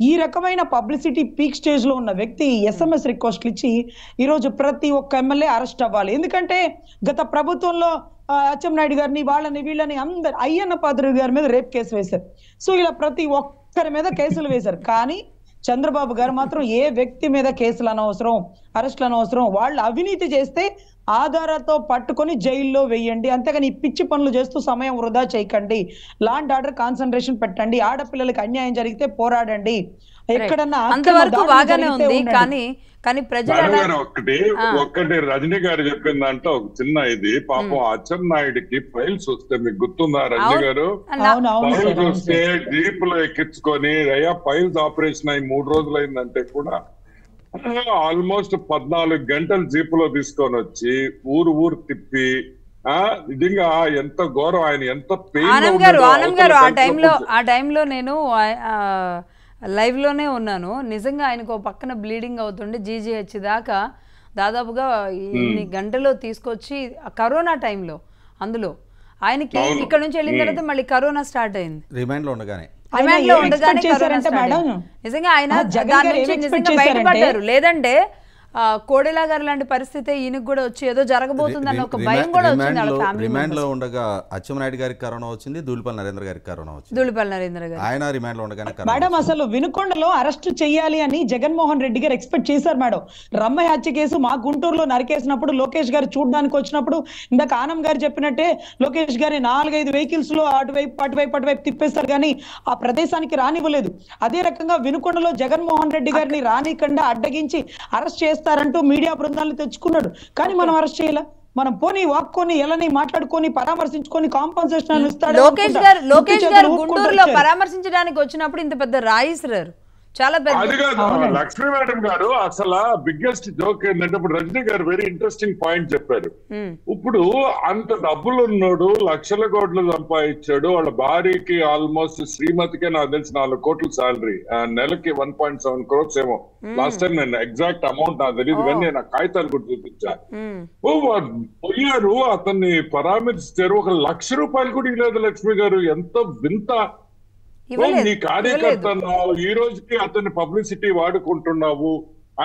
ఈ రకమైన పబ్లిసిటీ పీక్ స్టేజ్ లో ఉన్న వ్యక్తి SMS రిక్వెస్ట్లు ఇచ్చి ఈరోజు ప్రతి ఒక్క ఎమ్మెల్యే అరెస్ట్ అవ్వాలి. ఎందుకంటే గత ప్రభుత్వంలో అచ్చెన్నాయుడు గారిని, వీళ్ళని అందరు అయ్యన్న పాత్రుడు గారి మీద రేప్ కేసు వేశారు. సో ఇలా ప్రతి ఒక్కరి మీద కేసులు వేశారు. కానీ చంద్రబాబు గారు మాత్రం ఏ వ్యక్తి మీద కేసులు అనవసరం, అరెస్టులు అనవసరం, వాళ్ళు అవినీతి చేస్తే ఆధారాలతో పట్టుకొని జైల్లో వేయండి, అంతేగాని ఈ పిచ్చి పనులు చేస్తూ సమయం వృధా చేయకండి, లాండ్ ఆర్డర్ కాన్సన్ట్రేషన్ పెట్టండి, ఆడపిల్లలకి అన్యాయం జరిగితే పోరాడండి, ఎక్కడన్నా అంతవరకు బాగానే ఉంది. కానీ ప్రజలు ఒక్కటి రజనీ గారు చెప్పిన దాంట్లో ఒక చిన్న ఇది, పాపం అచ్చెన్నాయుడికి ఫైల్స్ వస్తే మీకు గుర్తుందా రజనీ గారు? ఫైల్స్ వస్తే జీప్ లో ఎక్కించుకొని అయ్యా ఫైల్స్ ఆపరేషన్ అయి 3 రోజులు అయిందంటే కూడా ఆల్మోస్ట్ 14 గంటలు జీప్ లో తీసుకొని వచ్చి ఊరు తిప్పి నిజంగా ఎంత ఘోరం, ఆయన ఎంత ఆనంద్ గారు ఆ టైంలో నేను లైవ్ లోనే ఉన్నాను. నిజంగా ఆయనకు పక్కన బ్లీడింగ్ అవుతుండే, GGH దాకా దాదాపుగా ఇన్ని గంటలో తీసుకొచ్చి కరోనా టైంలో, అందులో ఆయనకి ఇక్కడ నుంచి వెళ్ళిన తర్వాత మళ్ళీ కరోనా స్టార్ట్ అయింది. రిమైండ్ లో ఉండగానే నిజంగా ఆయన దాని నుంచి నిజంగా బయటపడ్డారు. లేదంటే కోడెలా గారు లాంటి పరిస్థితి ఈయనకు కూడా వచ్చి ఏదో జరగబోతుందన్న ఒక భయం కూడా వచ్చింది. రిమాండ్ లో ఉండగా అచ్చెన్నాయుడు గారికి కరోనా వచ్చింది, ధూళిపల్లి నరేంద్ర గారికి కరోనా వచ్చింది. ఆయన రిమాండ్ లో ఉండగానే మేడం అసలు వినుకొండలో అరెస్ట్ చేయాలి అని జగన్మోహన్ రెడ్డి గారు ఎక్స్పెక్ట్ చేశారు మేడం. రమ్మ హత్య కేసు మా గుంటూరులో నరికేసినప్పుడు లోకేష్ గారు చూడడానికి వచ్చినప్పుడు ఇందాక ఆనం గారు చెప్పినట్టే లోకేష్ గారి 4-5 వెహికల్స్ లో అటువైపు తిప్పేస్తారు కానీ ఆ ప్రదేశానికి రానివ్వలేదు. అదే రకంగా వినుకొండలో జగన్మోహన్ రెడ్డి గారిని రానికుండా అడ్డగించి అరెస్ట్ చేస్తారంటూ మీడియా బృందాలను తెచ్చుకున్నాడు. కానీ మనం అరెస్ట్ చేయాల, మనం పోనీ వాక్కొని ఎలని మాట్లాడుకొని పరామర్శించుకొని కాంపన్సేషన్ ఇస్తాడు. లోకేష్ గారు గుంటూరులో పరామర్శించడానికి వచ్చినప్పుడు ఇంత పెద్ద రాయిస్తారు, చాలా పెద్ద. లక్ష్మీ మేడం గారు అసలు బిగ్గెస్ట్ జోక్ ఏంటంటే ఇప్పుడు రజనీ గారు వెరీ ఇంట్రెస్టింగ్ పాయింట్ చెప్పారు. ఇప్పుడు అంత డబ్బులు ఉన్నాడు, లక్షల కోట్లు సంపాదించాడు, వాళ్ళ భార్యకి ఆల్మోస్ట్ శ్రీమతికే నాకు తెలిసి 4 కోట్ల శాలరీ, నెలకి 1.7 crores ఏమో. లాస్ట్ టైం నేను ఎగ్జాక్ట్ అమౌంట్ నాకు తెలియదు కానీ నేను కాగితాలు కూడా చూపించాను. పోయారు, అతన్ని పరామర్శించారు, 1 లక్ష రూపాయలు కూడా ఇవ్వలేదు లక్ష్మి గారు. ఎంత వింత! నీ కార్యకర్తన్నావు, ఈ రోజుకి అతన్ని పబ్లిసిటీ వాడుకుంటున్నావు.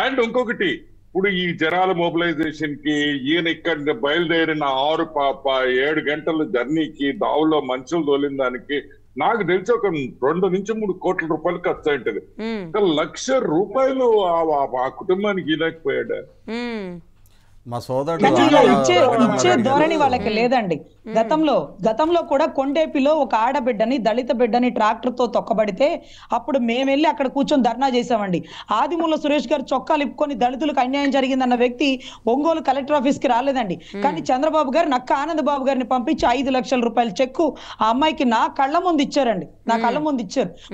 అండ్ ఇంకొకటి, ఇప్పుడు ఈ జనాల మొబిలైజేషన్ కి ఈయన ఇక్కడ బయలుదేరిన 6-7 గంటల జర్నీకి దావులో మనుషులు తోలిన దానికి నాకు తెలిసి ఒక 2 నుంచి 3 కోట్ల రూపాయలు ఖర్చు అయింటది. 1 లక్ష రూపాయలు ఆ కుటుంబానికి ఇవ్వలేకపోయాడు. మా సోదరుడు ఇచ్చే ధోరణి వాళ్ళకి లేదండి. గతంలో కూడా కొండేపిలో ఒక ఆడబిడ్డని దళిత బిడ్డని ట్రాక్టర్ తో తొక్కబడితే అప్పుడు మేము వెళ్ళి అక్కడ కూర్చొని ధర్నా చేసామండి. ఆదిమూల సురేష్ గారు చొక్కాలు ఇప్పుకొని దళితులకు అన్యాయం జరిగిందన్న వ్యక్తి ఒంగోలు కలెక్టర్ ఆఫీస్ కి రాలేదండి. కానీ చంద్రబాబు గారు నక్క ఆనంద్ బాబు గారిని పంపించి 5 లక్షల రూపాయల చెక్కు ఆ అమ్మాయికి నా కళ్ళ ముందు ఇచ్చారండి.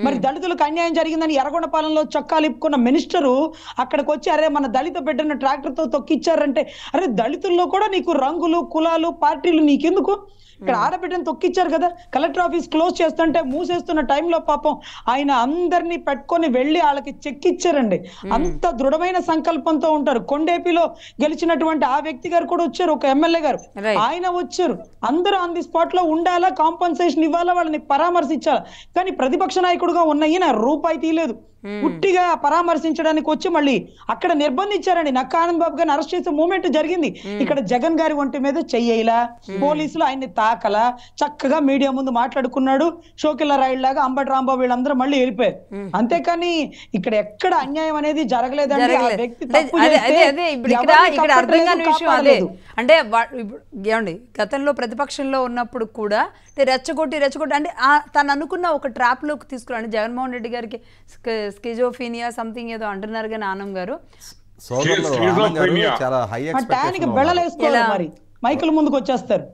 మరి దళితులకు అన్యాయం జరిగిందని ఎర్రగొండపాలెంలో చొక్కాలు ఇప్పుకున్న మినిస్టరు అక్కడికి వచ్చి అరే మన దళిత బిడ్డను ట్రాక్టర్ తో తొక్కిచ్చారంటే అరే దళితుల్లో కూడా నీకు రంగులు కులాలు పార్టీలు నీకెందుకు? ఇక్కడ ఆడబిడ్డను తొక్కిచ్చారు కదా. కలెక్టర్ ఆఫీస్ క్లోజ్ చేస్తుంటే మూసేస్తున్న టైంలో పాపం ఆయన అందరినీ పెట్టుకొని వెళ్ళి వాళ్ళకి చెక్ ఇచ్చారండి. అంత దృఢమైన సంకల్పంతో ఉంటారు. కొండేపిలో గెలిచినటువంటి ఆ వ్యక్తి గారు కూడా వచ్చారు, ఒక ఎమ్మెల్యే గారు ఆయన వచ్చారు. అందరూ ఆన్ ది స్పాట్ లో ఉండాలా, కాంపన్సేషన్ ఇవ్వాలా, వాళ్ళని పరామర్శించాలా. కానీ ప్రతిపక్ష నాయకుడుగా ఉన్న ఈయన రూపాయి తీయలేదు. పుట్టిగా పరామర్శించడానికి వచ్చి మళ్ళీ అక్కడ నిర్బంధించారండి. నక్క ఆనంద్ బాబు గారిని అరెస్ట్ చేసే మూమెంట్ జరిగింది. ఇక్కడ జగన్ గారి ఒంటి మీద చెయ్యలా, పోలీసులు ఆయన్ని తాకలా, చక్కగా మీడియా ముందు మాట్లాడుకున్నాడు. షోకిల్ల రాయుడు లాగా అంబటి రాంబాబు వీళ్ళందరూ మళ్ళీ వెళ్ళిపోయారు. అంతేకాని ఇక్కడ ఎక్కడ అన్యాయం అనేది జరగలేదండి. ఆ వ్యక్తి తప్పు చేస్తే ఇక్కడ అర్థం కాని విషయం అదే. అంటే ఏమండి గతంలో ప్రతిపక్షంలో ఉన్నప్పుడు కూడా రెచ్చగొట్టి అంటే తను అనుకున్న ఒక ట్రాప్ లోకి తీసుకురండి. జగన్మోహన్ రెడ్డి గారికి స్కిజోఫీనియా సంథింగ్ ఏదో అంటున్నారు కానీ ఆనం గారు మైకుల ముందుకు వచ్చేస్తారు.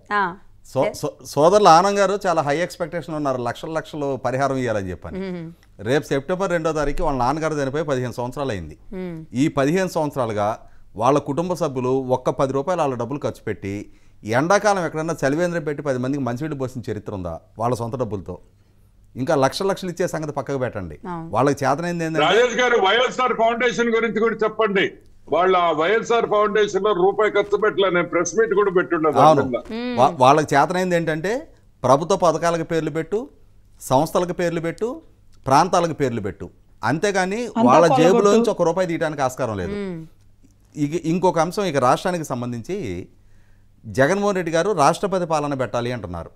సోదరులు ఆనంద్ గారు చాలా హై ఎక్స్పెక్టేషన్ ఉన్నారు. లక్షలు పరిహారం ఇవ్వాలని చెప్పని. రేపు సెప్టెంబర్ 2వ తారీఖు వాళ్ళ నాన్నగారు చనిపోయి 15 సంవత్సరాలు అయింది. ఈ 15 సంవత్సరాలుగా వాళ్ళ కుటుంబ సభ్యులు ఒక్క 10 రూపాయలు వాళ్ళ డబ్బులు ఖర్చు పెట్టి ఎండాకాలం ఎక్కడన్నా చలివేంద్రం పెట్టి 10 మందికి మంచినీళ్ళు పోసిన చరిత్ర ఉందా వాళ్ళ సొంత డబ్బులతో? ఇంకా లక్షలు ఇచ్చే సంగతి పక్కకు పెట్టండి. వాళ్ళకి చేతనైంది ఏంటంటే రాజేష్ గారు వైఎస్ఆర్ ఫౌండేషన్ గురించి కూడా చెప్పండి. వాళ్ళ వైఎస్ఆర్ ఫౌండేషన్ లో రూపాయి ఖర్చు పెట్టలే, నేను ప్రెస్ మీట్ కూడా పెట్టున్నాను. అవును, వాళ్ళకి చేతనైంది ఏంటంటే ప్రభుత్వ పథకాలకు పేర్లు పెట్టు, సంస్థలకు పేర్లు పెట్టు, ప్రాంతాలకు పేర్లు పెట్టు, అంతేగాని వాళ్ళ జేబులోంచి ₹1 తీయడానికి ఆస్కారం లేదు. ఇంకొక అంశం ఇక రాష్ట్రానికి సంబంధించి జగన్మోహన్ రెడ్డి గారు రాష్ట్రపతి పాలన పెట్టాలి అంటున్నారు.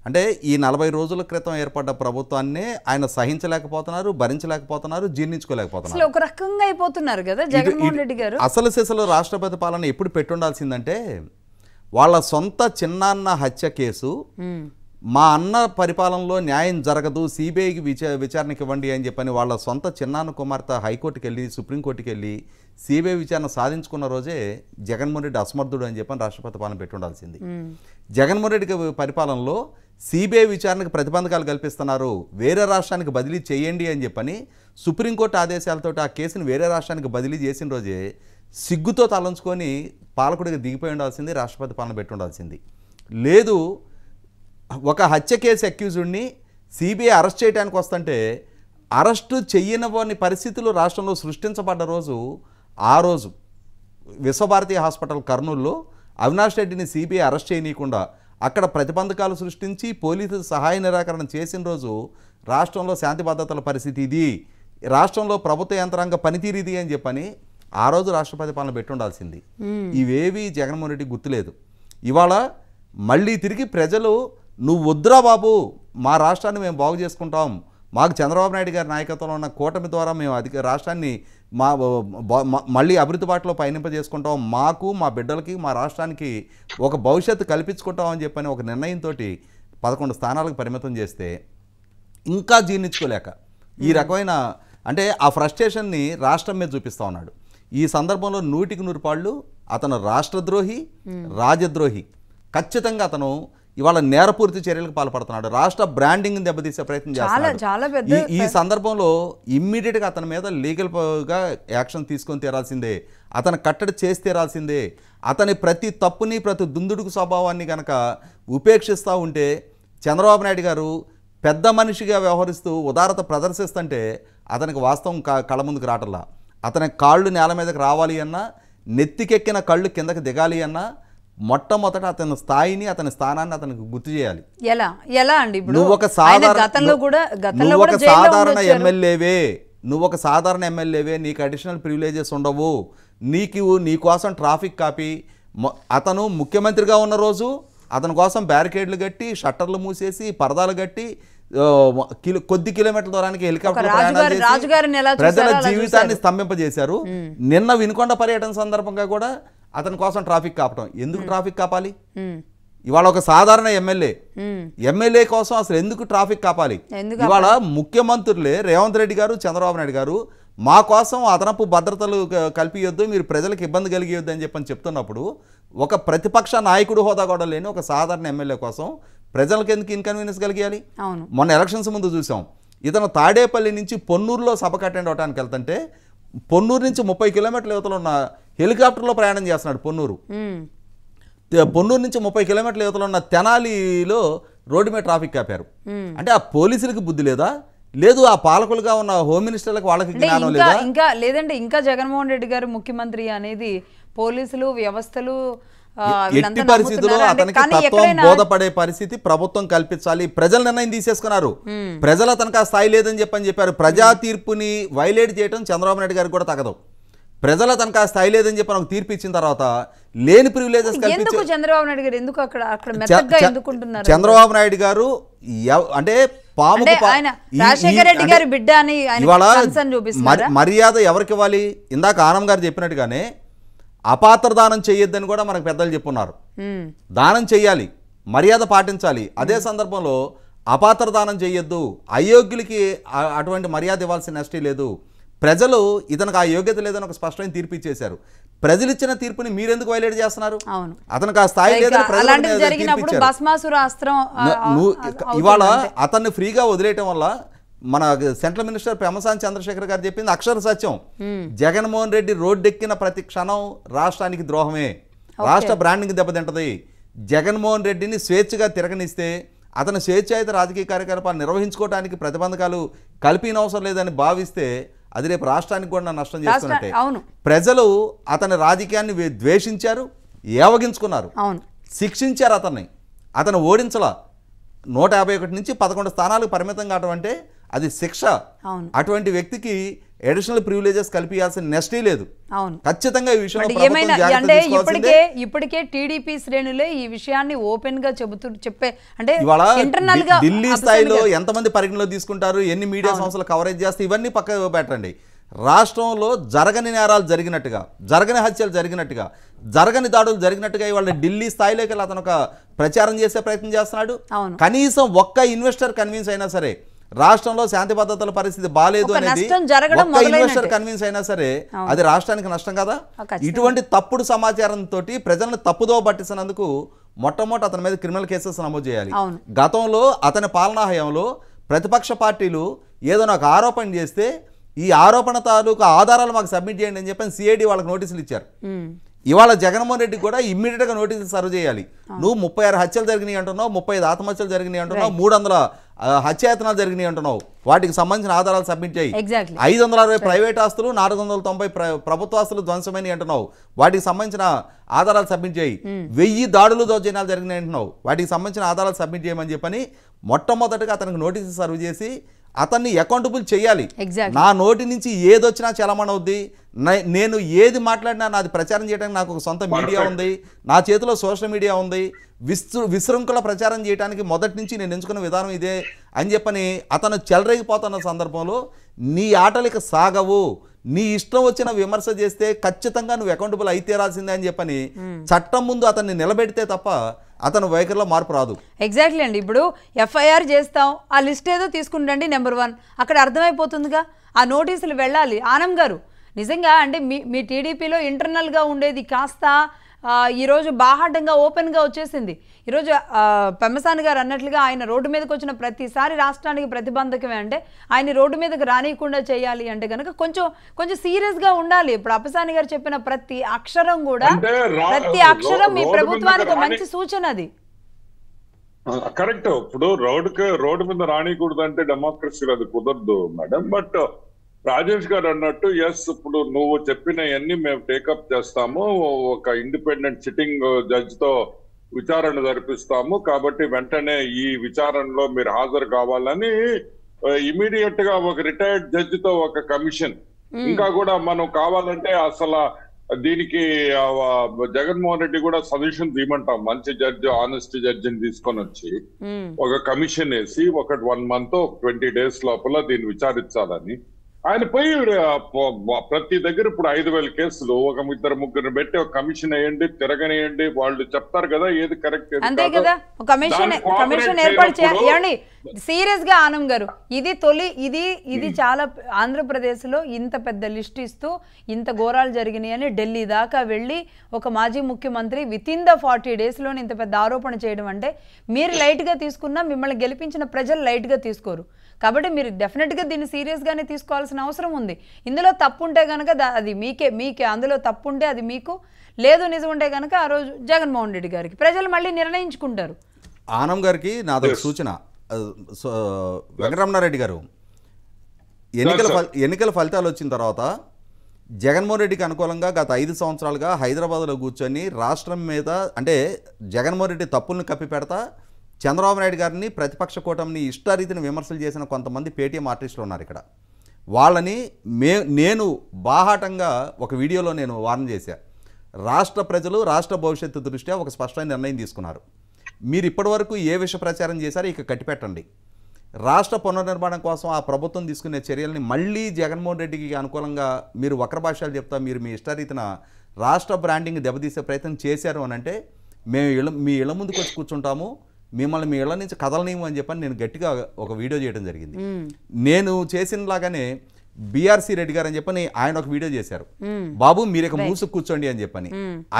అంటే ఈ 40 రోజుల క్రితం ఏర్పడ్డ ప్రభుత్వాన్ని ఆయన సహించలేకపోతున్నారు, భరించలేకపోతున్నారు, జీర్ణించుకోలేకపోతున్నారు. ఒక రకంగా అయిపోతున్నారు కదా జగన్మోహన్ రెడ్డి గారు. అసలు సిసలు రాష్ట్రపతి పాలన ఎప్పుడు పెట్టుండాల్సిందంటే వాళ్ళ సొంత చిన్నాన్న హత్య కేసు మా అన్న పరిపాలనలో న్యాయం జరగదు, సిబిఐకి విచారణకి ఇవ్వండి అని చెప్పని వాళ్ళ సొంత చిన్నాన్న కుమార్తె హైకోర్టుకి వెళ్ళి సుప్రీంకోర్టుకి వెళ్ళి సిబిఐ విచారణ సాధించుకున్న రోజే జగన్మోహన్ రెడ్డి అసమర్థుడు అని చెప్పని రాష్ట్రపతి పాలన పెట్టుండాల్సింది. జగన్మోహన్ రెడ్డి పరిపాలనలో సిబిఐ విచారణకు ప్రతిబంధకాలు కల్పిస్తున్నారు, వేరే రాష్ట్రానికి బదిలీ చేయండి అని చెప్పని సుప్రీంకోర్టు ఆదేశాలతో ఆ కేసును వేరే రాష్ట్రానికి బదిలీ చేసిన రోజే సిగ్గుతో తలంచుకొని పాలకుడికి దిగిపోయి ఉండాల్సింది, రాష్ట్రపతి పాలన పెట్టుండాల్సింది. లేదు ఒక హత్య కేసు అక్యూజ్డ్ని సిబిఐ అరెస్ట్ చేయడానికి వస్తుంటే అరెస్టు చెయ్యని పరిస్థితులు రాష్ట్రంలో సృష్టించబడ్డ రోజు ఆ రోజు విశ్వభారతి హాస్పిటల్ కర్నూలులో అవినాష్ రెడ్డిని సిబిఐ అరెస్ట్ చేయనీయకుండా అక్కడ ప్రతిబంధకాలు సృష్టించి పోలీసులు సహాయ నిరాకరణ చేసిన రోజు రాష్ట్రంలో శాంతి భద్రతల పరిస్థితి ఇది, రాష్ట్రంలో ప్రభుత్వ యంత్రాంగ పనితీరు ఇది అని చెప్పని ఆ రోజు రాష్ట్రపతి పాలన పెట్టుండాల్సింది. ఇవేవి జగన్మోహన్ రెడ్డి గుర్తులేదు. ఇవాళ మళ్ళీ తిరిగి ప్రజలు నువ్వు వద్దురా బాబు మా రాష్ట్రాన్ని మేము బాగు చేసుకుంటాం, మాకు చంద్రబాబు నాయుడు గారి నాయకత్వంలో ఉన్న కూటమి ద్వారా మేము రాష్ట్రాన్ని మళ్ళీ అభివృద్ధి బాటలో పయనింపజేసుకుంటాం, మాకు మా బిడ్డలకి మా రాష్ట్రానికి ఒక భవిష్యత్తు కల్పించుకుంటాం అని చెప్పని ఒక నిర్ణయంతో 11 స్థానాలకు పరిమితం చేస్తే ఇంకా జీర్ణించుకోలేక ఈ రకమైన అంటే ఆ ఫ్రస్ట్రేషన్ని రాష్ట్రం మీద చూపిస్తూ ఉన్నాడు. ఈ సందర్భంలో 100కి 100 అతను రాష్ట్రద్రోహి, రాజద్రోహి. ఖచ్చితంగా అతను ఇవాళ నేరపూరిత చర్యలకు పాల్పడుతున్నాడు, రాష్ట్ర బ్రాండింగ్ దెబ్బతీసే ప్రయత్నం చేస్తున్నాడు. ఈ సందర్భంలో ఇమ్మీడియట్గా అతని మీద లీగల్గా యాక్షన్ తీసుకొని తీరాల్సిందే, అతను కట్టడి చేసి తీరాల్సిందే. అతని ప్రతి తప్పుని ప్రతి దుందుడుకు స్వభావాన్ని కనుక ఉపేక్షిస్తూ ఉంటే చంద్రబాబు నాయుడు గారు పెద్ద మనిషిగా వ్యవహరిస్తూ ఉదారత ప్రదర్శిస్తుంటే అతనికి వాస్తవం కళ్ళ ముందుకు రావట్లా. అతని కాళ్ళు నేల మీదకి రావాలి అన్నా, నెత్తికెక్కిన కళ్ళు కిందకి దిగాలి అన్నా మొట్టమొదట అతని స్థాయిని అతని స్థానాన్ని అతనికి గుర్తు చేయాలి. ఎలా అండి నువ్వు ఒక సాధారణ ఎమ్మెల్యేవే, నీకు అడిషనల్ ప్రివిలేజెస్ ఉండవు, నీ కోసం ట్రాఫిక్ కాపీ. అతను ముఖ్యమంత్రిగా ఉన్న రోజు అతని కోసం బ్యారికేడ్లు కట్టి షట్టర్లు మూసేసి పరదాలు కట్టి కొద్ది కిలోమీటర్ల దూరానికి హెలికాప్టర్ ప్రజల జీవితాన్ని స్తంభింపజేశారు. నిన్న వినుకొండ పర్యటన సందర్భంగా కూడా అతని కోసం ట్రాఫిక్ కాపటం. ఎందుకు ట్రాఫిక్ కాపాలి? ఇవాళ ఒక సాధారణ ఎమ్మెల్యే కోసం అసలు ఎందుకు ట్రాఫిక్ కాపాలి? ఇవాళ ముఖ్యమంత్రులే రేవంత్ రెడ్డి గారు, చంద్రబాబు నాయుడు గారు మా కోసం అదనపు భద్రతలు కల్పియొద్దు, మీరు ప్రజలకు ఇబ్బంది కలిగియొద్దు అని చెప్పని చెప్తున్నప్పుడు ఒక ప్రతిపక్ష నాయకుడు హోదా కూడా లేని ఒక సాధారణ ఎమ్మెల్యే కోసం ప్రజలకు ఎందుకు ఇన్కన్వీనియన్స్ కలిగియాలి? మొన్న ఎలక్షన్స్ ముందు చూసాం, ఇతను తాడేపల్లి నుంచి పొన్నూరులో సభకు అటెండ్ అవడానికి వెళ్తుంటే పొన్నూరు నుంచి 30 కిలోమీటర్ల యువతలో ఉన్న హెలికాప్టర్లో ప్రయాణం చేస్తున్నాడు. పొన్నూరు నుంచి 30 కిలోమీటర్ల యువతలో ఉన్న తెనాలిలో రోడ్డు మీద ట్రాఫిక్ కాపారు. అంటే ఆ పోలీసులకు బుద్ధి లేదా? లేదు ఆ పాలకులుగా ఉన్న హోమ్ మినిస్టర్లకు వాళ్ళకి జ్ఞానం లేదా? ఇంకా జగన్మోహన్ రెడ్డి గారు ముఖ్యమంత్రి అనేది పోలీసులు వ్యవస్థలు ఎట్టి పరిస్థితుల్లో అతనికి తత్వం బోధపడే పరిస్థితి ప్రభుత్వం కల్పించాలి. ప్రజల నిర్ణయం తీసేసుకున్నారు, ప్రజల తనకు ఆ స్థాయి లేదని చెప్పారు. ప్రజా తీర్పుని వైలేట్ చేయడం చంద్రబాబు నాయుడు గారికి కూడా తగదు. ప్రజల తనకు ఆ స్థాయి లేదని చెప్పి నాకు తీర్పు ఇచ్చిన తర్వాత లేని ప్రివిలేజెస్ కల్పించారు. చంద్రబాబు నాయుడు గారు ఎందుకు అక్కడ మెత్తగా ఎందుకుంటున్నారు? చంద్రబాబు నాయుడు గారు అంటే పాము రాజశేఖర రెడ్డి గారి బిడ్డ అని మర్యాద ఎవరికి ఇవ్వాలి? ఇందాక ఆనం గారు చెప్పినట్టుగానే అపాత్ర దానం చేయొద్దని కూడా మనకు పెద్దలు చెప్పున్నారు. దానం చెయ్యాలి, మర్యాద పాటించాలి. అదే సందర్భంలో అపాత్ర దానం చేయొద్దు, అయోగ్యులకి అటువంటి మర్యాద ఇవ్వాల్సిన నష్టం లేదు. ప్రజలు ఇతనికి ఆ యోగ్యత లేదని ఒక స్పష్టమైన తీర్పు ఇచ్చేశారు. ప్రజలు ఇచ్చిన తీర్పుని మీరెందుకు వైలేట్ చేస్తున్నారు? అతనికి ఆ స్థాయి లేదని ఇవాళ అతన్ని ఫ్రీగా వదిలేయటం వల్ల మన సెంట్రల్ మినిస్టర్ పెమ్మసాని చంద్రశేఖర్ గారు చెప్పింది అక్షర సత్యం. జగన్మోహన్ రెడ్డి రోడ్డెక్కిన ప్రతి క్షణం రాష్ట్రానికి ద్రోహమే, రాష్ట్ర బ్రాండింగ్ దెబ్బతింటది. జగన్మోహన్ రెడ్డిని స్వేచ్ఛగా తిరగనిస్తే అతను స్వేచ్ఛాయుత రాజకీయ కార్యకలాపాలు నిర్వహించుకోవడానికి ప్రతిబంధకాలు కల్పినవసరం లేదని భావిస్తే అది రేపు రాష్ట్రానికి కూడా నష్టం చేస్తున్నట్టే. ప్రజలు అతని రాజకీయాన్ని ద్వేషించారు, ఏవగించుకున్నారు, శిక్షించారు అతన్ని. అతను ఓడించలా. 151 నుంచి 11 స్థానాలకు పరిమితం కావడం అంటే అది శిక్ష. అటువంటి వ్యక్తికి అడిషనల్ ప్రివిలేజెస్ కల్పించాల్సిన నెస్టీ లేదు. ఖచ్చితంగా ఈ విషయంలో ఇప్పటికే టీడీపీ శ్రేణులే ఈ విషయాన్ని ఓపెన్ గా చెప్పే అంటే ఢిల్లీ స్థాయిలో ఎంతమంది పరిగణలో తీసుకుంటారు, ఎన్ని మీడియా సంస్థలు కవరేజ్ చేస్తే ఇవన్నీ పక్కకు పెట్టండి. రాష్ట్రంలో జరగని నేరాలు జరిగినట్టుగా, జరగని హత్యలు జరిగినట్టుగా, జరగని దాడులు జరిగినట్టుగా ఇవాళ ఢిల్లీ స్థాయిలోకి వెళ్ళి అతను ఒక ప్రచారం చేసే ప్రయత్నం చేస్తున్నాడు. కనీసం ఒక్క ఇన్వెస్టర్ కన్విన్స్ అయినా సరే రాష్ట్రంలో శాంతి భద్రతల పరిస్థితి బాలేదు అనేది ఒక్క ఇన్వెస్టర్ కన్విన్స్ అయినా సరే అది రాష్ట్రానికి నష్టం కదా. ఇటువంటి తప్పుడు సమాచారంతో ప్రజలను తప్పుదో పట్టించినందుకు మొట్టమొదటి అతని మీద క్రిమినల్ కేసెస్ నమోదు చేయాలి. గతంలో అతని పాలనా హయాంలో ప్రతిపక్ష పార్టీలు ఏదైనా ఒక ఆరోపణ చేస్తే ఈ ఆరోపణ తాలూకు ఆధారాలు మాకు సబ్మిట్ చేయండి అని చెప్పి సిఐడి వాళ్ళకి నోటీసులు ఇచ్చారు. ఇవాళ జగన్మోహన్ రెడ్డి కూడా ఇమ్మీడియట్గా నోటీసులు సర్వ్ చేయాలి. నువ్వు 36 హత్యలు జరిగినాయి అంటున్నావు, 35 ఆత్మహత్యలు జరిగినాయి అంటున్నావు, 300 హత్యాయత్నాలు జరిగినాయి అంటున్నావు, వాటికి సంబంధించిన ఆధారాలు సబ్మిట్ చేయి. 560 ప్రైవేట్ ఆస్తులు, 490 ప్రభుత్వ ఆస్తులు ధ్వంసమైనవి అంటున్నావు, వాటికి సంబంధించిన ఆధారాలు సబ్మిట్ చేయి. 1000 దాడులు దౌర్జన్యాలు జరిగినాయి అంటున్నావు, వాటికి సంబంధించిన ఆధారాలు సబ్మిట్ చేయమని చెప్పని మొట్టమొదటిగా అతనికి నోటీసులు సర్వ్ చేసి అతన్ని అకౌంటబుల్ చేయాలి. ఎగ్జాక్ట్లీ. నా నోటి నుంచి ఏదొచ్చినా చలమణ అవుద్ది, నేను ఏది మాట్లాడినా నాది ప్రచారం చేయడానికి నాకు ఒక సొంత మీడియా ఉంది, నా చేతిలో సోషల్ మీడియా ఉంది, విశృంఖల ప్రచారం చేయడానికి మొదటి నుంచి నేను ఎంచుకున్న విధానం ఇదే అని చెప్పని అతను చెలరేగిపోతున్న సందర్భంలో నీ ఆటలిక సాగవు, నీ ఇష్టం వచ్చిన విమర్శ చేస్తే ఖచ్చితంగా నువ్వు అకౌంటబుల్ అయితే రాసిందే అని చెప్పని చట్టం ముందు అతన్ని నిలబెడితే తప్ప అతను వైఖరిలో మార్పు రాదు. ఎగ్జాక్ట్లీ అండి. ఇప్పుడు ఎఫ్ఐఆర్ చేస్తాం, ఆ లిస్ట్ ఏదో తీసుకుంటండి నెంబర్ 1 అక్కడ అర్థమైపోతుందిగా, ఆ నోటీసులు వెళ్ళాలి. ఆనం గారు నిజంగా అంటే మీ టీడీపీలో ఇంటర్నల్గా ఉండేది కాస్త ఈరోజు బాహాటంగా ఓపెన్గా వచ్చేసింది. ఈరోజు పెమ్మసాని గారు అన్నట్లుగా ఆయన రోడ్డు మీదకి వచ్చిన ప్రతిసారి రాష్ట్రానికి ప్రతిబంధకమే. అంటే ఆయన రోడ్డు మీదకి రానియకుండా చేయాలి అంటే కనుక కొంచెం సీరియస్గా ఉండాలి. ఇప్పుడు అప్పసాని గారు చెప్పిన ప్రతి అక్షరం కూడా, ప్రతి అక్షరం మీ ప్రభుత్వానికి మంచి సూచన. అది కరెక్ట్. ఇప్పుడు రోడ్డు మీద రానియకూడదు అంటే డెమోక్రసీ అది కుదరదు మేడం. బట్ రాజేష్ గారు అన్నట్టు ఎస్, ఇప్పుడు నువ్వు చెప్పినవన్నీ మేము టేకప్ చేస్తాము, ఒక ఇండిపెండెంట్ సిట్టింగ్ జడ్జ్ తో విచారణ జరిపిస్తాము, కాబట్టి వెంటనే ఈ విచారణలో మీరు హాజరు కావాలని ఇమీడియట్ గా ఒక రిటైర్డ్ జడ్జి తో ఒక కమిషన్, ఇంకా కూడా మనం కావాలంటే అసలు దీనికి జగన్మోహన్ రెడ్డి కూడా సజెషన్ ఇవ్వమంటాం, మంచి జడ్జి, ఆనెస్ట్ జడ్జిని తీసుకొని వచ్చి ఒక కమిషన్ వేసి 1 month 20 days లోపల దీన్ని విచారించాలని. ఆయన పోయి ప్రతి దగ్గర ఇప్పుడు 5,000 కేసులు, ఒక ఇద్దరు ముగ్గురు పెట్టి ఒక కమిషన్ వేయండి, తిరగనేయండి, వాళ్ళు చెప్తారు కదా ఏది కరెక్ట్. అంతే కదా, కమిషన్ ఏర్పాటు చేయండి. సీరియస్ గా ఆనం గారు, ఇది చాలా ఆంధ్రప్రదేశ్ లో ఇంత పెద్ద లిస్ట్ ఇస్తూ ఇంత ఘోరాలు జరిగినాయి అని ఢిల్లీ దాకా వెళ్ళి ఒక మాజీ ముఖ్యమంత్రి విత్ ఇన్ ద 40 days లోనే ఇంత పెద్ద ఆరోపణ చేయడం అంటే మీరు లైట్ గా తీసుకున్నా మిమ్మల్ని గెలిపించిన ప్రజలు లైట్ గా తీసుకోరు. కాబట్టి మీరు డెఫినెట్గా దీన్ని సీరియస్గానే తీసుకోవాల్సిన అవసరం ఉంది. ఇందులో తప్పు ఉంటే కనుక అది మీకే అందులో తప్పు ఉంటే అది మీకు, లేదు నిజం ఉంటే కనుక ఆ రోజు జగన్మోహన్ రెడ్డి గారికి ప్రజలు మళ్ళీ నిర్ణయించుకుంటారు. ఆనం గారికి నాదొక సూచన, వెంకటరమణారెడ్డి గారు, ఎన్నికల ఫలితాలు వచ్చిన తర్వాత జగన్మోహన్ రెడ్డికి అనుకూలంగా గత 5 సంవత్సరాలుగా హైదరాబాద్లో కూర్చొని రాష్ట్రం మీద అంటే జగన్మోహన్ రెడ్డి తప్పులను కప్పిపెడతా చంద్రబాబు నాయుడు గారిని ప్రతిపక్ష కూటమిని ఇష్టారీతిని విమర్శలు చేసిన కొంతమంది పేటీఎం ఆర్టిస్టులు ఉన్నారు ఇక్కడ. వాళ్ళని నేను బాహాటంగా ఒక వీడియోలో నేను వార్న్ చేశా. రాష్ట్ర ప్రజలు రాష్ట్ర భవిష్యత్తు దృష్ట్యా ఒక స్పష్టమైన నిర్ణయం తీసుకున్నారు. మీరు ఇప్పటివరకు ఏ విష ప్రచారం చేశారో ఇక కట్టిపెట్టండి. రాష్ట్ర పునర్నిర్మాణం కోసం ఆ ప్రభుత్వం తీసుకునే చర్యల్ని మళ్ళీ జగన్మోహన్ రెడ్డికి అనుకూలంగా మీరు వక్ర భాషలు చెప్తా మీరు మీ ఇష్టారీతిన రాష్ట్ర బ్రాండింగ్ దెబ్బతీసే ప్రయత్నం చేశారు అని అంటే మేము మీ ఇళ్ళ ముందుకు వచ్చి కూర్చుంటాము, మిమ్మల్ని మీ ఇళ్ళ నుంచి కదలనీము అని చెప్పని నేను గట్టిగా ఒక వీడియో చేయడం జరిగింది. నేను చేసినలాగానే బీఆర్సీ రెడ్డి గారు అని చెప్పని ఆయన ఒక వీడియో చేశారు, బాబు మీరు ఇక మూసుకు కూర్చోండి అని చెప్పని.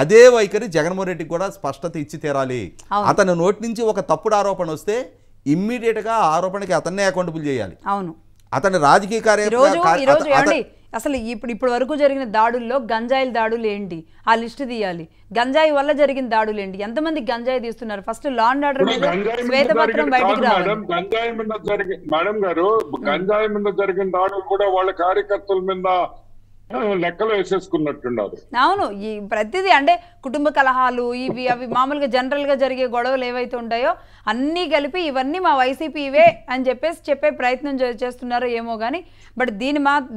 అదే వైఖరి జగన్మోహన్ రెడ్డికి కూడా స్పష్టత ఇచ్చి తీరాలి. అతని నోటి నుంచి ఒక తప్పుడు ఆరోపణ వస్తే ఇమ్మీడియట్ గా ఆరోపణకి అతన్నే అకౌంటబుల్ చేయాలి. అవును, అతని రాజకీయ అసలు ఇప్పుడు వరకు జరిగిన దాడుల్లో గంజాయిల దాడులు ఏంటి, ఆ లిస్ట్ తీయాలి. గంజాయి వల్ల జరిగిన దాడులు ఏంటి, ఎంతమంది గంజాయి తీస్తున్నారు, ఫస్ట్ లా అండ్ ఆర్డర్ మీద శ్వేతపత్రం బయటికి రావాలి. గంజాయి మీద మేడం గారు, గంజాయి మీద జరిగిన దాడులు కూడా వాళ్ళ కార్యకర్తల మీద లెక్కలు వేసేసుకున్నట్టున్నారు. అవును, ఈ ప్రతిదీ అంటే కుటుంబ కలహాలు ఇవి అవి మామూలుగా జనరల్ గా జరిగే గొడవలు ఏవైతే ఉంటాయో అన్నీ కలిపి ఇవన్నీ మా వైసీపీ ఇవే అని చెప్పే ప్రయత్నం చేస్తున్నారో ఏమో కానీ, బట్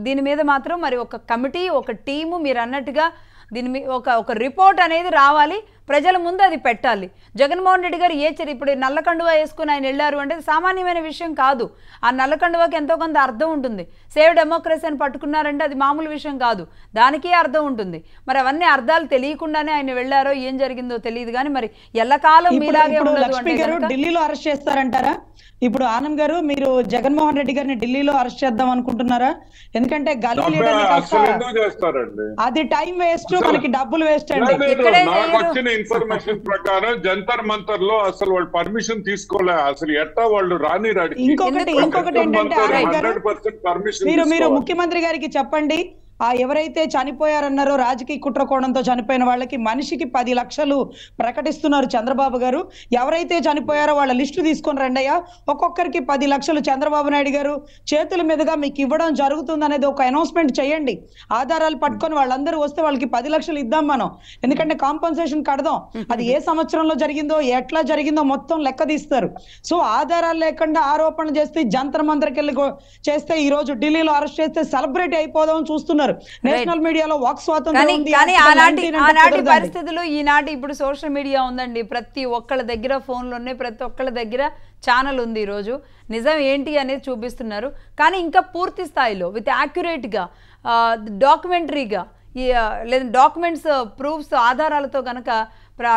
దీని మీద మాత్రం మరి ఒక కమిటీ, ఒక టీము మీరు అన్నట్టుగా దీని మీద ఒక రిపోర్ట్ అనేది రావాలి, ప్రజల ముందు అది పెట్టాలి. జగన్మోహన్ రెడ్డి గారు ఇప్పుడు నల్లకండువా వేసుకుని ఆయన వెళ్ళారు అంటే సామాన్యమైన విషయం కాదు. ఆ నల్లకండువాకి ఎంతో కొంత అర్థం ఉంటుంది. సేవ్ డెమోక్రసీ అని పట్టుకున్నారంటే అది మామూలు విషయం కాదు, దానికే అర్థం ఉంటుంది. మరి అవన్నీ అర్థాలు తెలియకుండానే ఆయన వెళ్ళారో ఏం జరిగిందో తెలియదు కానీ మరి ఎల్లకాలం మీలాగే ఢిల్లీలో అరెస్ట్ చేస్తారంటారా? ఇప్పుడు ఆనం గారు, మీరు జగన్మోహన్ రెడ్డి గారిని ఢిల్లీలో అరెస్ట్ చేద్దాం అనుకుంటున్నారా? ఎందుకంటే గల్లీ అది టైం వేస్ట్, మనకి డబ్బులు వేస్ట్ అండి. వచ్చిన ఇన్ఫర్మేషన్ ప్రకారం జంతర్ మంతర్ లో అసలు వాళ్ళు పర్మిషన్ తీసుకోలే, అసలు ఎట్టా వాళ్ళు రాని రాడి. ఇంకొకటి ఏంటంటే మీరు ముఖ్యమంత్రి గారికి చెప్పండి, ఎవరైతే చనిపోయారన్నారో రాజకీయ కుట్ర కోణంతో చనిపోయిన వాళ్ళకి మనిషికి 10 లక్షలు ప్రకటిస్తున్నారు చంద్రబాబు గారు. ఎవరైతే చనిపోయారో వాళ్ళ లిస్టు తీసుకొని రండయ్యా, ఒక్కొక్కరికి 10 లక్షలు చంద్రబాబు నాయుడు గారు చేతుల మీదుగా మీకు ఇవ్వడం జరుగుతుంది అనేది ఒక అనౌన్స్మెంట్ చేయండి. ఆధారాలు పట్టుకొని వాళ్ళందరూ వస్తే వాళ్ళకి 10 లక్షలు ఇద్దాం మనం, ఎందుకంటే కాంపన్సేషన్ కడదాం. అది ఏ సంవత్సరంలో జరిగిందో ఎట్లా జరిగిందో మొత్తం లెక్క తీస్తారు. సో ఆధారాలు లేకుండా ఆరోపణలు చేస్తే జంతర్ మంతర్కెళ్ళి చేస్తే ఈ రోజు ఢిల్లీలో అరెస్ట్ చేస్తే సెలబ్రిటీ అయిపోదాం చూస్తున్నారు. నేషనల్ మీడియాలో వాక్ స్వాతంత్రం ఉంది. ఆనాటి పరిస్థితులు ఈనాటి ఇప్పుడు సోషల్ మీడియా ఉందండి, ప్రతి ఒక్కళ్ళ దగ్గర ఫోన్లు ఉన్నాయి, ప్రతి ఒక్కళ్ళ దగ్గర ఛానల్ ఉంది. ఈరోజు నిజం ఏంటి అనేది చూపిస్తున్నారు. కానీ ఇంకా పూర్తి స్థాయిలో విత్ యాక్యురేట్గా డాక్యుమెంటరీగా లేదా డాక్యుమెంట్స్ ప్రూఫ్స్ ఆధారాలతో కనుక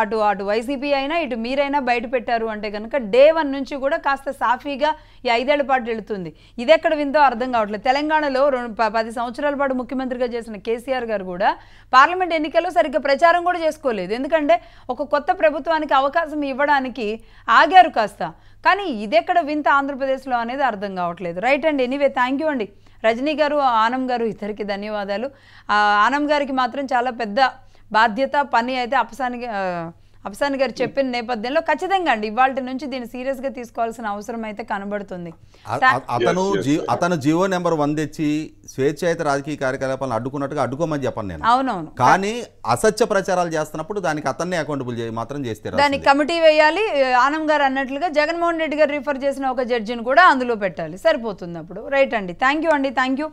అటు వైసీపీ అయినా ఇటు మీరైనా బయట పెట్టారు అంటే కనుక డే 1 నుంచి కూడా కాస్త సాఫీగా ఈ 5 ఏళ్ల పాటు వెళుతుంది. ఇదెక్కడ విందో అర్థం కావట్లేదు. తెలంగాణలో 10 సంవత్సరాల పాటు ముఖ్యమంత్రిగా చేసిన కేసీఆర్ గారు కూడా పార్లమెంట్ ఎన్నికల్లో సరిగ్గా ప్రచారం కూడా చేసుకోలేదు. ఎందుకంటే ఒక కొత్త ప్రభుత్వానికి అవకాశం ఇవ్వడానికి ఆగారు కాస్త. కానీ ఇదెక్కడ వింత ఆంధ్రప్రదేశ్లో అనేది అర్థం కావట్లేదు. రైట్ అండి, ఎనీవే థ్యాంక్ యూ అండి రజనీ గారు, ఆనం గారు, ఇద్దరికి ధన్యవాదాలు. ఆనం గారికి మాత్రం చాలా పెద్ద బాధ్యత పని అయితే అప్సాని గారు చెప్పిన నేపథ్యంలో ఖచ్చితంగా అండి ఇవాళ నుంచి దీన్ని సీరియస్ గా తీసుకోవాల్సిన అవసరం అయితే కనబడుతుంది. అతను జీవో నెంబర్ 1 తెచ్చి స్వేచ్ఛాయుత రాజకీయ కార్యకలాపాలను అడ్డుకున్నట్టుగా అడ్డుకోమని చెప్పను నేను. అవునవును, కానీ అసత్య ప్రచారాలు చేస్తున్నప్పుడు దానికి అతన్నే అకౌంటబుల్ మాత్రం చేస్తారు. దానికి కమిటీ వేయాలి. ఆనం గారు అన్నట్లుగా జగన్మోహన్ రెడ్డి గారు రిఫర్ చేసిన ఒక జడ్జిని కూడా అందులో పెట్టాలి, సరిపోతుంది అప్పుడు. రైట్ అండి, థ్యాంక్ యూ అండి, థ్యాంక్ యూ.